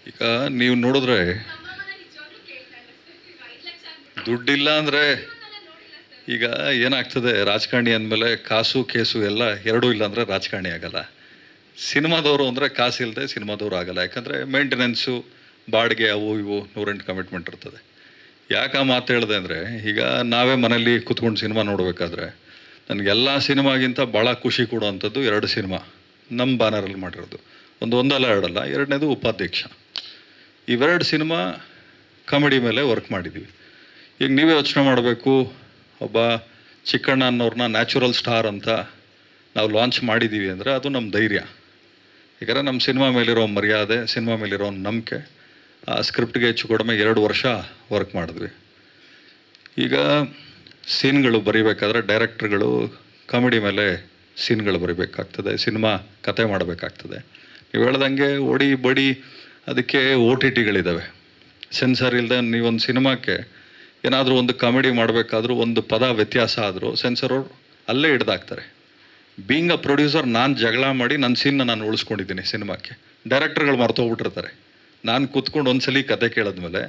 A: ಈಗ ನೀವು ನೋಡಿದ್ರೆ ದುಡ್ಡಿಲ್ಲ ಅಂದರೆ ಈಗ ಏನಾಗ್ತದೆ, ರಾಜಕಾರಣಿ ಅಂದಮೇಲೆ ಕಾಸು ಕೇಸು ಎಲ್ಲ ಎರಡೂ ಇಲ್ಲ ಅಂದರೆ ರಾಜಕಾರಣಿ ಆಗಲ್ಲ. ಸಿನಿಮಾದವರು ಅಂದರೆ ಕಾಸು ಇಲ್ಲದೆ ಸಿನಿಮಾದವರು ಆಗಲ್ಲ. ಯಾಕಂದರೆ ಮೇಂಟೆನೆನ್ಸು, ಬಾಡಿಗೆ, ಅವು ಇವು 108 ಕಮಿಟ್ಮೆಂಟ್ ಇರ್ತದೆ. ಯಾಕೆ ಆ ಮಾತು ಹೇಳಿದೆ ಅಂದರೆ, ಈಗ ನಾವೇ ಮನೇಲಿ ಕೂತ್ಕೊಂಡು ಸಿನಿಮಾ ನೋಡಬೇಕಾದ್ರೆ ನನಗೆಲ್ಲ ಸಿನಿಮಾಗಿಂತ ಭಾಳ ಖುಷಿ ಕೊಡುವಂಥದ್ದು 2 ಸಿನಿಮಾ ನಮ್ಮ ಬ್ಯಾನರಲ್ಲಿ ಮಾಡಿರೋದು. ಒಂದಲ್ಲ ಎರಡಲ್ಲ, ಎರಡನೇದು ಉಪಾಧ್ಯಕ್ಷ. ಇವೆರಡು ಸಿನಿಮಾ ಕಾಮಿಡಿ ಮೇಲೆ ವರ್ಕ್ ಮಾಡಿದ್ದೀವಿ. ಈಗ ನೀವೇ ಯೋಚನೆ ಮಾಡಬೇಕು, ಒಬ್ಬ ಚಿಕ್ಕಣ್ಣ ಅನ್ನೋರನ್ನ ನ್ಯಾಚುರಲ್ ಸ್ಟಾರ್ ಅಂತ ನಾವು ಲಾಂಚ್ ಮಾಡಿದ್ದೀವಿ ಅಂದರೆ ಅದು ನಮ್ಮ ಧೈರ್ಯ. ಯಾಕಂದರೆ ನಮ್ಮ ಸಿನಿಮಾ ಮೇಲಿರೋ ಮರ್ಯಾದೆ, ಸಿನಿಮಾ ಮೇಲಿರೋ ನಂಬಿಕೆ, ಆ ಸ್ಕ್ರಿಪ್ಟ್ಗೆ ಹೆಚ್ಚು ಕಡಿಮೆ 2 ವರ್ಷ ವರ್ಕ್ ಮಾಡಿದ್ವಿ. ಈಗ ಸೀನ್ಗಳು ಬರೀಬೇಕಾದ್ರೆ ಡೈರೆಕ್ಟ್ರುಗಳು ಕಾಮಿಡಿ ಮೇಲೆ ಸೀನ್ಗಳು ಬರೀಬೇಕಾಗ್ತದೆ, ಸಿನಿಮಾ ಕತೆ ಮಾಡಬೇಕಾಗ್ತದೆ. ನೀವು ಹೇಳ್ದಂಗೆ ಒಡಿ ಬಡಿ ಅದಕ್ಕೆ OTTಗಳಿದ್ದಾವೆ. ಸೆನ್ಸರ್ ಇಲ್ಲದೆ ನೀವೊಂದು ಸಿನಿಮಾಕ್ಕೆ ಏನಾದರೂ ಒಂದು ಕಾಮಿಡಿ ಮಾಡಬೇಕಾದ್ರೂ ಒಂದು ಪದ ವ್ಯತ್ಯಾಸ ಆದರೂ ಸೆನ್ಸರ್ ಅವ್ರು ಅಲ್ಲೇ ಹಿಡ್ದಾಕ್ತಾರೆ. ಬೀಂಗ್ ಅ ಪ್ರೊಡ್ಯೂಸರ್ ನಾನು ಜಗಳ ಮಾಡಿ ನನ್ನ ಸೀನ್ನ ನಾನು ಉಳಿಸ್ಕೊಂಡಿದ್ದೀನಿ ಸಿನಿಮಾಕ್ಕೆ. ಡೈರೆಕ್ಟರ್ಗಳು ಮರ್ತೋಗ್ಬಿಟ್ಟಿರ್ತಾರೆ. ನಾನು ಕೂತ್ಕೊಂಡು ಒಂದ್ಸಲಿ ಕತೆ ಕೇಳಿದ್ಮೇಲೆ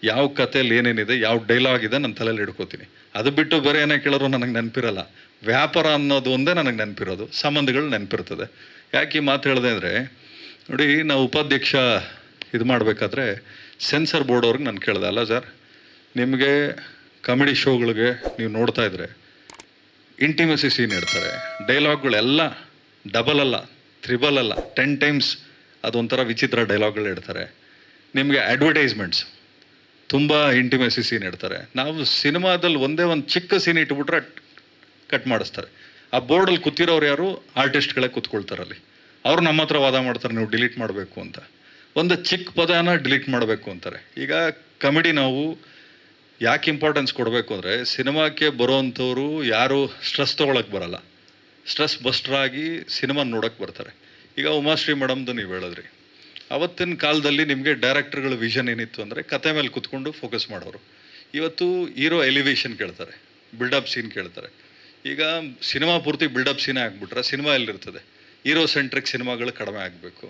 A: ಯಾವ ಕಥೆಯಲ್ಲಿ ಏನೇನಿದೆ, ಯಾವ ಡೈಲಾಗ್ ಇದೆ ನನ್ನ ತಲೆಯಲ್ಲಿ ಹಿಡ್ಕೋತೀನಿ. ಅದು ಬಿಟ್ಟು ಬೇರೆ ಏನೇ ಕೇಳೋರು ನನಗೆ ನೆನಪಿರಲ್ಲ. ವ್ಯಾಪಾರ ಅನ್ನೋದು ಒಂದೇ ನನಗೆ ನೆನಪಿರೋದು, ಸಂಬಂಧಗಳು ನೆನಪಿರ್ತದೆ. ಯಾಕೆ ಈ ಮಾತು ಹೇಳಿದೆ ಅಂದರೆ, ನೋಡಿ, ನಾವು ಉಪಾಧ್ಯಕ್ಷ ಇದು ಮಾಡಬೇಕಾದ್ರೆ ಸೆನ್ಸರ್ ಬೋರ್ಡ್ ಅವ್ರಿಗೆ ನಾನು ಕೇಳಿದೆ, ಅಲ್ಲ ಸರ್, ನಿಮಗೆ ಕಾಮಿಡಿ ಶೋಗಳಿಗೆ ನೀವು ನೋಡ್ತಾ ಇದ್ರೆ ಇಂಟಿಮೆಸಿ ಸೀನ್ ಇಡ್ತಾರೆ, ಡೈಲಾಗ್ಗಳೆಲ್ಲ ಡಬಲ್ ಅಲ್ಲ, ತ್ರಿಬಲ್ ಅಲ್ಲ, 10 ಟೈಮ್ಸ್ ಅದೊಂಥರ ವಿಚಿತ್ರ ಡೈಲಾಗ್ಗಳು ಇಡ್ತಾರೆ. ನಿಮಗೆ ಅಡ್ವರ್ಟೈಸ್ಮೆಂಟ್ಸ್ ತುಂಬ ಇಂಟಿಮೆಸಿ ಸೀನ್ ಇಡ್ತಾರೆ. ನಾವು ಸಿನಿಮಾದಲ್ಲಿ ಒಂದೇ ಒಂದು ಚಿಕ್ಕ ಸೀನ್ ಇಟ್ಬಿಟ್ರೆ ಕಟ್ ಮಾಡಿಸ್ತಾರೆ. ಆ ಬೋರ್ಡಲ್ಲಿ ಕೂತಿರೋರು ಯಾರು? ಆರ್ಟಿಸ್ಟ್ಗಳೇ ಕೂತ್ಕೊಳ್ತಾರಲ್ಲಿ. ಅವ್ರು ನಮ್ಮ ಹತ್ರ ವಾದ ಮಾಡ್ತಾರೆ, ನೀವು ಡಿಲೀಟ್ ಮಾಡಬೇಕು ಅಂತ. ಒಂದು ಚಿಕ್ಕ ಪದನ ಡಿಲೀಟ್ ಮಾಡಬೇಕು ಅಂತಾರೆ. ಈಗ ಕಾಮಿಡಿ ನಾವು ಯಾಕೆ ಇಂಪಾರ್ಟೆನ್ಸ್ ಕೊಡಬೇಕು ಅಂದರೆ, ಸಿನಿಮಾಕ್ಕೆ ಬರೋವಂಥವ್ರು ಯಾರು ಸ್ಟ್ರೆಸ್ ತೊಗೊಳಕ್ಕೆ ಬರಲ್ಲ, ಸ್ಟ್ರೆಸ್ ಬಸ್ಟ್ರಾಗಿ ಸಿನಿಮಾ ನೋಡೋಕ್ಕೆ ಬರ್ತಾರೆ. ಈಗ ಉಮಾಶ್ರೀ ಮೇಡಮ್ದು ನೀವು ಹೇಳಿದ್ರಿ, ಅವತ್ತಿನ ಕಾಲದಲ್ಲಿ ನಿಮಗೆ ಡೈರೆಕ್ಟರ್ಗಳ ವಿಷನ್ ಏನಿತ್ತು ಅಂದರೆ ಕತೆ ಮೇಲೆ ಕೂತ್ಕೊಂಡು ಫೋಕಸ್ ಮಾಡೋರು. ಇವತ್ತು ಹೀರೋ ಎಲಿವೇಶನ್ ಕೇಳ್ತಾರೆ, ಬಿಲ್ಡಪ್ ಸೀನ್ ಕೇಳ್ತಾರೆ. ಈಗ ಸಿನಿಮಾ ಪೂರ್ತಿ ಬಿಲ್ಡಪ್ ಸೀನೇ ಆಗಿಬಿಟ್ರೆ ಸಿನಿಮಾ ಎಲ್ಲಿರ್ತದೆ? ಹೀರೋ ಸೆಂಟ್ರಿಕ್ ಸಿನಿಮಾಗಳು ಕಡಿಮೆ ಆಗಬೇಕು.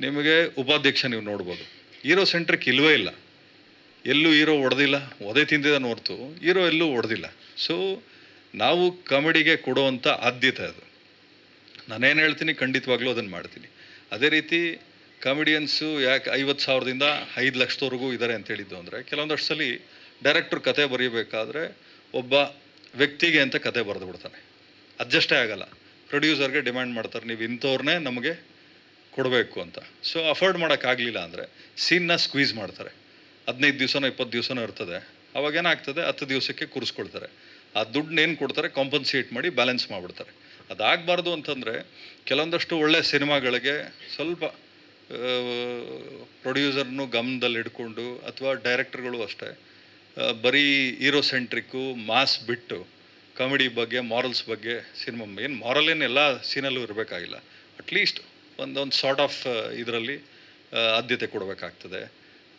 A: ನಿಮಗೆ ಉಪಾಧ್ಯಕ್ಷ ನೀವು ನೋಡ್ಬೋದು, ಹೀರೋ ಸೆಂಟ್ರಿಕ್ ಇಲ್ಲವೇ ಇಲ್ಲ. ಎಲ್ಲೂ ಹೀರೋ ಹೊಡೆದಿಲ್ಲ, ಒದೆ ತಿಂದಿದ್ದಾನೆ ಹೊರತು ಹೀರೋ ಎಲ್ಲೂ ಹೊಡೆದಿಲ್ಲ. ಸೊ ನಾವು ಕಾಮಿಡಿಗೆ ಕೊಡುವಂಥ ಆದ್ಯತೆ ಅದು. ನಾನೇನು ಹೇಳ್ತೀನಿ ಖಂಡಿತವಾಗ್ಲೂ ಅದನ್ನು ಮಾಡ್ತೀನಿ. ಅದೇ ರೀತಿ ಕಾಮಿಡಿಯನ್ಸು ಯಾಕೆ 50,000ದಿಂದ 5 ಲಕ್ಷದವರೆಗೂ ಇದ್ದಾರೆ ಅಂತ ಹೇಳಿದ್ದು ಅಂದರೆ, ಕೆಲವೊಂದಷ್ಟು ಸಲ ಡೈರೆಕ್ಟ್ರು ಕತೆ ಬರೀಬೇಕಾದ್ರೆ ಒಬ್ಬ ವ್ಯಕ್ತಿಗೆ ಅಂತ ಕತೆ ಬರೆದು ಬಿಡ್ತಾನೆ, ಅಡ್ಜಸ್ಟೇ ಆಗಲ್ಲ. ಪ್ರೊಡ್ಯೂಸರ್ಗೆ ಡಿಮ್ಯಾಂಡ್ ಮಾಡ್ತಾರೆ, ನೀವು ಇಂಥವ್ರನ್ನೇ ನಮಗೆ ಕೊಡಬೇಕು ಅಂತ. ಸೊ ಅಫೋರ್ಡ್ ಮಾಡೋಕ್ಕಾಗಲಿಲ್ಲ ಅಂದರೆ ಸೀನ್ನ ಸ್ಕ್ವೀಸ್ ಮಾಡ್ತಾರೆ. 15 ದಿವಸನೋ 20 ದಿವಸನೋ ಇರ್ತದೆ. ಅವಾಗೇನಾಗ್ತದೆ, 10 ದಿವಸಕ್ಕೆ ಕೂರಿಸ್ಕೊಳ್ತಾರೆ. ಆ ದುಡ್ಡನ್ನೇನು ಕೊಡ್ತಾರೆ ಕಾಂಪನ್ಸೇಟ್ ಮಾಡಿ ಬ್ಯಾಲೆನ್ಸ್ ಮಾಡಿಬಿಡ್ತಾರೆ. ಅದಾಗಬಾರ್ದು ಅಂತಂದರೆ ಕೆಲವೊಂದಷ್ಟು ಒಳ್ಳೆ ಸಿನಿಮಾಗಳಿಗೆ ಸ್ವಲ್ಪ ಪ್ರೊಡ್ಯೂಸರ್ನು ಗಮನದಲ್ಲಿ ಇಟ್ಕೊಂಡು, ಅಥವಾ ಡೈರೆಕ್ಟರ್ಗಳು ಅಷ್ಟೇ, ಬರೀ ಹೀರೋ ಸೆಂಟ್ರಿಕ್ಕು ಮಾಸ್ ಬಿಟ್ಟು ಕಾಮಿಡಿ ಬಗ್ಗೆ, ಮಾರಲ್ಸ್ ಬಗ್ಗೆ ಸಿನಿಮಾ, ಏನು ಮಾರಲ್ ಏನು ಎಲ್ಲ ಸೀನಲ್ಲೂ ಇರಬೇಕಾಗಿಲ್ಲ, ಅಟ್ಲೀಸ್ಟ್ ಒಂದೊಂದು ಸಾರ್ಟ್ ಆಫ್ ಇದರಲ್ಲಿ ಆದ್ಯತೆ ಕೊಡಬೇಕಾಗ್ತದೆ.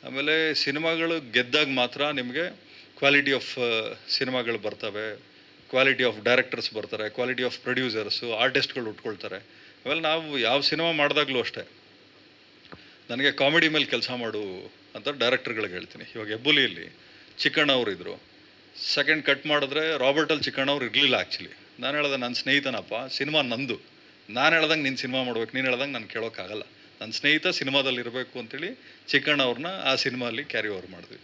A: ಆಮೇಲೆ ಸಿನಿಮಾಗಳು ಗೆದ್ದಾಗ ಮಾತ್ರ ನಿಮಗೆ ಕ್ವಾಲಿಟಿ ಆಫ್ ಸಿನಿಮಾಗಳು ಬರ್ತವೆ, ಕ್ವಾಲಿಟಿ ಆಫ್ ಡೈರೆಕ್ಟರ್ಸ್ ಬರ್ತಾರೆ, ಕ್ವಾಲಿಟಿ ಆಫ್ ಪ್ರೊಡ್ಯೂಸರ್ಸು, ಆರ್ಟಿಸ್ಟ್ಗಳು ಉಟ್ಕೊಳ್ತಾರೆ. ಆಮೇಲೆ ನಾವು ಯಾವ ಸಿನಿಮಾ ಮಾಡಿದಾಗಲೂ ಅಷ್ಟೇ, ನನಗೆ ಕಾಮಿಡಿ ಮೇಲೆ ಕೆಲಸ ಮಾಡು ಅಂತ ಡೈರೆಕ್ಟರ್ಗಳಿಗೆ ಹೇಳ್ತೀನಿ. ಇವಾಗ ಹೆಬ್ಬುಲಿಯಲ್ಲಿ ಚಿಕ್ಕಣ್ಣ ಅವರು ಇದ್ದರು, ಸೆಕೆಂಡ್ ಕಟ್ ಮಾಡಿದ್ರೆ ರಾಬರ್ಟಲ್ಲಿ ಚಿಕ್ಕಣ್ಣ ಅವ್ರು ಇರಲಿಲ್ಲ. ಆ್ಯಕ್ಚುಲಿ ನಾನು ಹೇಳ್ದೆ, ನನ್ನ ಸ್ನೇಹಿತನಪ್ಪ, ಸಿನಿಮಾ ನಂದು, ನಾನು ಹೇಳ್ದಂಗೆ ನೀನು ಸಿನಿಮಾ ಮಾಡ್ಬೇಕು, ನೀನು ಹೇಳ್ದಂಗೆ ನಾನು ಕೇಳೋಕ್ಕಾಗಲ್ಲ, ನನ್ನ ಸ್ನೇಹಿತ ಸಿನಿಮಾದಲ್ಲಿ ಇರಬೇಕು ಅಂತೇಳಿ ಚಿಕ್ಕಣ್ಣ ಅವ್ರನ್ನ ಆ ಸಿನಿಮಾಲಿ ಕ್ಯಾರಿ ಓವರ್ ಮಾಡಿದ್ವಿ.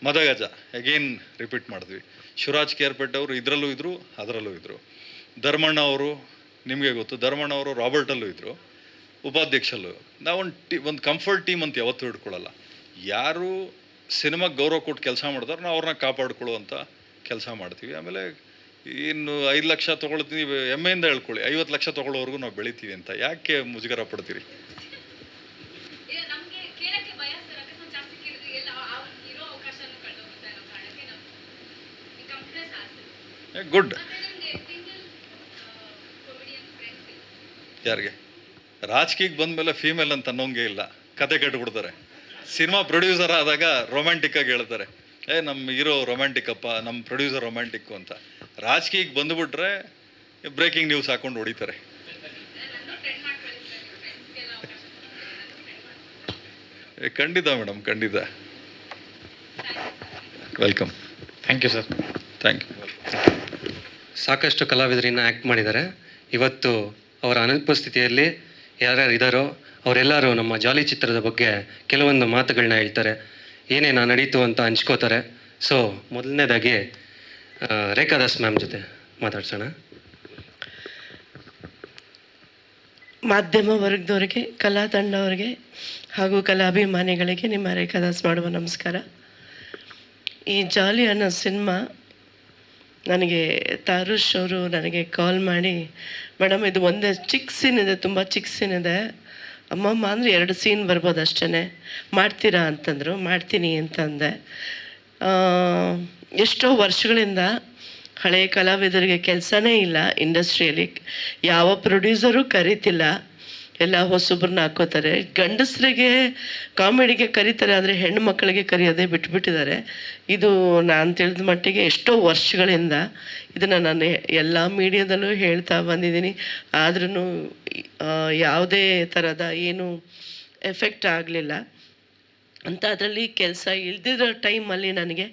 A: ಮದಗಜ ಅಗೇನ್ ರಿಪೀಟ್ ಮಾಡಿದ್ವಿ. ಶಿವರಾಜ್ ಕೇರ್ಪೇಟೆ ಅವರು ಇದರಲ್ಲೂ ಇದ್ದರು, ಅದರಲ್ಲೂ ಇದ್ದರು. ಧರ್ಮಣ್ಣ ಅವರು ನಿಮಗೆ ಗೊತ್ತು, ಧರ್ಮಣ್ಣ ಅವರು ರಾಬರ್ಟಲ್ಲೂ ಇದ್ದರು, ಉಪಾಧ್ಯಕ್ಷಲ್ಲೂ. ನಾವೊಂದು ಕಂಫರ್ಟ್ ಟೀಮ್ ಅಂತ ಯಾವತ್ತೂ ಹಿಡ್ಕೊಳ್ಳಲ್ಲ. ಯಾರು ಸಿನಿಮಾಗೆ ಗೌರವ ಕೊಟ್ಟು ಕೆಲಸ ಮಾಡ್ತಾರೆ ನಾವು ಅವ್ರನ್ನ ಕಾಪಾಡ್ಕೊಳ್ಳುವಂಥ ಕೆಲಸ ಮಾಡ್ತೀವಿ. ಆಮೇಲೆ ಇನ್ನು 5 ಲಕ್ಷ ತೊಗೊಳ್ತೀವಿ, ಹೆಮ್ಮೆಯಿಂದ ಹೇಳ್ಕೊಳ್ಳಿ, 50 ಲಕ್ಷ ತೊಗೊಳ್ಳೋವರೆಗೂ ನಾವು ಬೆಳಿತೀವಿ ಅಂತ ಯಾಕೆ ಮುಜುಗರ ಪಡ್ತೀರಿ? ಗುಡ್. ಯಾರಿಗೆ? ರಾಜಕೀಯಕ್ಕೆ ಬಂದಮೇಲೆ ಫೀಮೇಲ್ ಅಂತ ಅನ್ನೋಂಗೆ ಇಲ್ಲ, ಕತೆ ಕಟ್ಬಿಡ್ತಾರೆ. ಸಿನಿಮಾ ಪ್ರೊಡ್ಯೂಸರ್ ಆದಾಗ ರೊಮ್ಯಾಂಟಿಕ್ಕಾಗಿ ಹೇಳ್ತಾರೆ, ನಮ್ಮ ಹೀರೋ ರೊಮ್ಯಾಂಟಿಕ್ ಅಪ್ಪ, ನಮ್ಮ ಪ್ರೊಡ್ಯೂಸರ್ ರೊಮ್ಯಾಂಟಿಕ್ಕು ಅಂತ. ರಾಜಕೀಯಕ್ಕೆ ಬಂದುಬಿಟ್ರೆ ಬ್ರೇಕಿಂಗ್ ನ್ಯೂಸ್ ಹಾಕೊಂಡು ಹೊಡಿತಾರೆ. ಖಂಡಿತ ಮೇಡಮ್, ಖಂಡಿತ. Welcome.
C: Thank you sir.
A: Thank you.
B: ಸಾಕಷ್ಟು ಕಲಾವಿದರಿನ್ನ ಆ್ಯಕ್ಟ್ ಮಾಡಿದ್ದಾರೆ. ಇವತ್ತು ಅವರ ಅನುಪಸ್ಥಿತಿಯಲ್ಲಿ ಯಾರ್ಯಾರು ಇದ್ದಾರೋ ಅವರೆಲ್ಲರೂ ನಮ್ಮ ಜಾಲಿ ಚಿತ್ರದ ಬಗ್ಗೆ ಕೆಲವೊಂದು ಮಾತುಗಳನ್ನ ಹೇಳ್ತಾರೆ, ಏನೇನು ನಡೀತು ಅಂತ ಹಂಚ್ಕೋತಾರೆ. ಸೊ ಮೊದಲನೇದಾಗಿ ರೇಖಾದಾಸ್ ಮ್ಯಾಮ್ ಜೊತೆ ಮಾತಾಡ್ಸೋಣ.
D: ಮಾಧ್ಯಮ ವರ್ಗದವರಿಗೆ, ಕಲಾ ತಂಡವರಿಗೆ ಹಾಗೂ ಕಲಾಭಿಮಾನಿಗಳಿಗೆ ನಿಮ್ಮ ರೇಖಾದಾಸ್ ಮಾಡುವ ನಮಸ್ಕಾರ. ಈ ಜಾಲಿ ಅನ್ನೋ ಸಿನಿಮಾ ನನಗೆ ತಾರುಷ್ ಅವರು ನನಗೆ ಕಾಲ್ ಮಾಡಿ, ಮೇಡಮ್ ಇದು ಒಂದೇ ಚಿಕ್ಕ ಸೀನ್ ಇದೆ, ತುಂಬ ಚಿಕ್ಕ ಸೀನ್ ಇದೆ ಅಮ್ಮಮ್ಮ, ಅಂದರೆ 2 ಸೀನ್ ಬರ್ಬೋದು ಅಷ್ಟೇ, ಮಾಡ್ತೀರಾ ಅಂತಂದರು. ಮಾಡ್ತೀನಿ ಅಂತಂದೆ. ಎಷ್ಟೋ ವರ್ಷಗಳಿಂದ ಹಳೆಯ ಕಲಾವಿದರಿಗೆ ಕೆಲಸನೇ ಇಲ್ಲ ಇಂಡಸ್ಟ್ರಿಯಲ್ಲಿ, ಯಾವ ಪ್ರೊಡ್ಯೂಸರು ಕರೀತಿಲ್ಲ, ಎಲ್ಲ ಹೊಸೊಬ್ಬರನ್ನ ಹಾಕೋತಾರೆ. ಗಂಡಸರಿಗೆ ಕಾಮಿಡಿಗೆ ಕರೀತಾರೆ, ಆದರೆ ಹೆಣ್ಣು ಮಕ್ಕಳಿಗೆ ಕರೆಯೋದೇ ಬಿಟ್ಬಿಟ್ಟಿದ್ದಾರೆ. ಇದು ನಾನು ತಿಳಿದ ಮಟ್ಟಿಗೆ ಎಷ್ಟೋ ವರ್ಷಗಳಿಂದ ಇದನ್ನು ನಾನು ಎಲ್ಲ ಮೀಡಿಯಾದಲ್ಲೂ ಹೇಳ್ತಾ ಬಂದಿದ್ದೀನಿ. ಆದ್ರೂ ಯಾವುದೇ ಥರದ ಏನು ಎಫೆಕ್ಟ್ ಆಗಲಿಲ್ಲ ಅಂತ. ಅದರಲ್ಲಿ ಕೆಲಸ ಇಲ್ದಿರೋ ಟೈಮಲ್ಲಿ ನನಗೆ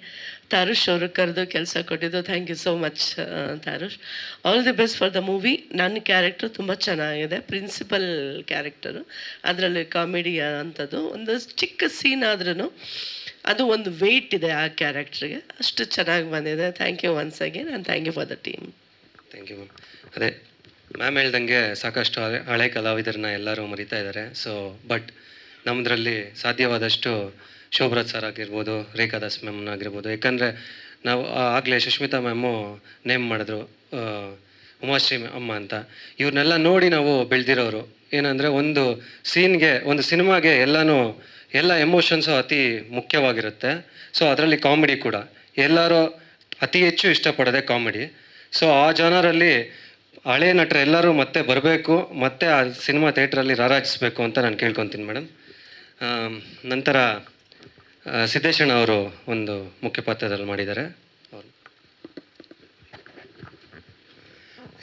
D: ತಾರುಷ್ ಅವರು ಕರೆದು ಕೆಲಸ ಕೊಟ್ಟಿದ್ದು. Thank you so much Tarush. All the best for the movie. ನನ್ನ ಕ್ಯಾರೆಕ್ಟರ್ ತುಂಬ ಚೆನ್ನಾಗಿದೆ, ಪ್ರಿನ್ಸಿಪಲ್ ಕ್ಯಾರೆಕ್ಟರು. ಅದರಲ್ಲಿ ಕಾಮಿಡಿ ಅಂಥದ್ದು ಒಂದು ಚಿಕ್ಕ ಸೀನ್ ಆದ್ರೂ ಅದು ಒಂದು ವೆಯ್ಟ್ ಇದೆ ಆ ಕ್ಯಾರೆಕ್ಟ್ರಿಗೆ, ಅಷ್ಟು ಚೆನ್ನಾಗಿ ಬಂದಿದೆ. Thank you once again and thank you for the team.
B: Thank you ma'am. ಅದೇ ಮ್ಯಾಮ್ ಹೇಳ್ದಂಗೆ ಸಾಕಷ್ಟು ಹಳೆ ಕಲಾವಿದರನ್ನ ಎಲ್ಲರೂ ಮರಿತಾ ಇದ್ದಾರೆ. ಸೊ ಬಟ್ ನಮ್ಮದ್ರಲ್ಲಿ ಸಾಧ್ಯವಾದಷ್ಟು ಶೋಭರಾಜ್ ಸರ್ ಆಗಿರ್ಬೋದು, ರೇಖಾದಾಸ್ ಮ್ಯಾಮ್ನ ಆಗಿರ್ಬೋದು. ಯಾಕಂದರೆ ನಾವು ಆಗಲೇ ಸುಷ್ಮಿತಾ ಮ್ಯಾಮು ನೇಮ್ ಮಾಡಿದ್ರು ಉಮಾಶ್ರೀ ಅಮ್ಮ ಅಂತ. ಇವ್ರನ್ನೆಲ್ಲ ನೋಡಿ ನಾವು ಬೆಳೆದಿರೋರು. ಏನಂದರೆ ಒಂದು ಸೀನ್ಗೆ, ಒಂದು ಸಿನಿಮಾಗೆ ಎಲ್ಲ ಎಮೋಷನ್ಸು ಅತಿ ಮುಖ್ಯವಾಗಿರುತ್ತೆ. ಸೊ ಅದರಲ್ಲಿ ಕಾಮಿಡಿ ಕೂಡ ಎಲ್ಲರೂ ಅತಿ ಹೆಚ್ಚು ಇಷ್ಟಪಡೋದೆ ಕಾಮಿಡಿ. ಸೊ ಆ ಜನರಲ್ಲಿ ಹಳೆ ನಟರು ಎಲ್ಲರೂ ಮತ್ತೆ ಬರಬೇಕು, ಮತ್ತೆ ಆ ಸಿನಿಮಾ ಥಿಯೇಟ್ರಲ್ಲಿ ರಾರಾಜಿಸ್ಬೇಕು ಅಂತ ನಾನು ಕೇಳ್ಕೊತೀನಿ ಮೇಡಮ್. ನಂತರ ಸಿದ್ದೇಶಣ್ಣ ಅವರು ಒಂದು ಮುಖ್ಯ ಪಾತ್ರದಲ್ಲಿ ಮಾಡಿದ್ದಾರೆ. ಅವರು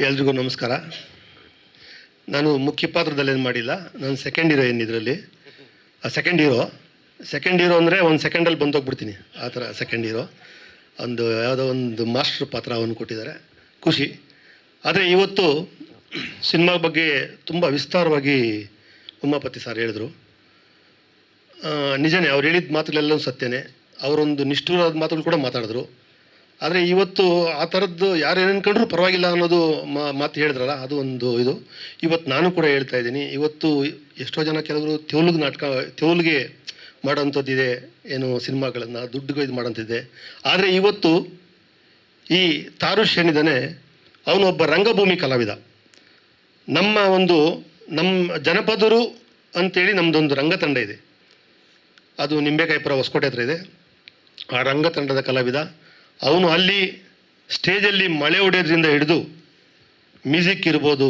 E: ಎಲ್ರಿಗೂ ನಮಸ್ಕಾರ. ನಾನು ಮುಖ್ಯ ಪಾತ್ರದಲ್ಲಿ ಏನು ಮಾಡಿಲ್ಲ, ನಾನು ಸೆಕೆಂಡ್ ಹೀರೋಯಿನ್ ಇದರಲ್ಲಿ. ಸೆಕೆಂಡ್ ಹೀರೋ ಅಂದರೆ ಒಂದು ಸೆಕೆಂಡಲ್ಲಿ ಬಂದೋಗ್ಬಿಡ್ತೀನಿ ಆ ಥರ ಸೆಕೆಂಡ್ ಹೀರೋ. ಒಂದು ಯಾವುದೋ ಒಂದು ಮಾಸ್ಟರ್ ಪಾತ್ರ ಅವನು ಕೊಟ್ಟಿದ್ದಾರೆ, ಖುಷಿ. ಆದರೆ ಇವತ್ತು ಸಿನಿಮಾ ಬಗ್ಗೆ ತುಂಬ ವಿಸ್ತಾರವಾಗಿ ಉಮಾಪತಿ ಸರ್ ಹೇಳಿದ್ರು. ನಿಜನೇ, ಅವ್ರು ಹೇಳಿದ ಮಾತುಗಳೆಲ್ಲವೂ ಸತ್ಯನೇ. ಅವರೊಂದು ನಿಷ್ಠುರವಾದ ಮಾತುಗಳು ಕೂಡ ಮಾತಾಡಿದ್ರು. ಆದರೆ ಇವತ್ತು ಆ ಥರದ್ದು ಯಾರು ಏನು ಅನ್ಕೊಂಡ್ರೂ ಪರವಾಗಿಲ್ಲ ಅನ್ನೋದು ಮಾತು ಹೇಳಿದ್ರಲ್ಲ, ಅದು ಒಂದು ಇದು. ಇವತ್ತು ನಾನು ಕೂಡ ಹೇಳ್ತಾ ಇದ್ದೀನಿ. ಇವತ್ತು ಎಷ್ಟೋ ಜನ ಕೆಲವರು ತೆವಲಿಗೆ ಮಾಡೋಂಥದ್ದಿದೆ, ಏನು ಸಿನಿಮಾಗಳನ್ನು ದುಡ್ಡುಗೂ ಇದು ಮಾಡೋಂಥದ್ದಿದೆ. ಆದರೆ ಇವತ್ತು ಈ ತಾರುಷ್ ಏನಿದ್ದಾನೆ, ಅವನು ಒಬ್ಬ ರಂಗಭೂಮಿ ಕಲಾವಿದ. ನಮ್ಮ ಜನಪದರು ಅಂತೇಳಿ ನಮ್ಮದೊಂದು ರಂಗತಂಡ ಇದೆ, ಅದು ನಿಂಬೆಕಾಯಿಪುರ ಹೊಸಕೋಟೆ ಹತ್ರ ಇದೆ. ಆ ರಂಗತಂಡದ ಕಲಾವಿದ ಅವನು. ಅಲ್ಲಿ ಸ್ಟೇಜಲ್ಲಿ ಮಳೆ ಹೊಡೆಯೋದ್ರಿಂದ ಹಿಡಿದು ಮ್ಯೂಸಿಕ್ ಇರ್ಬೋದು,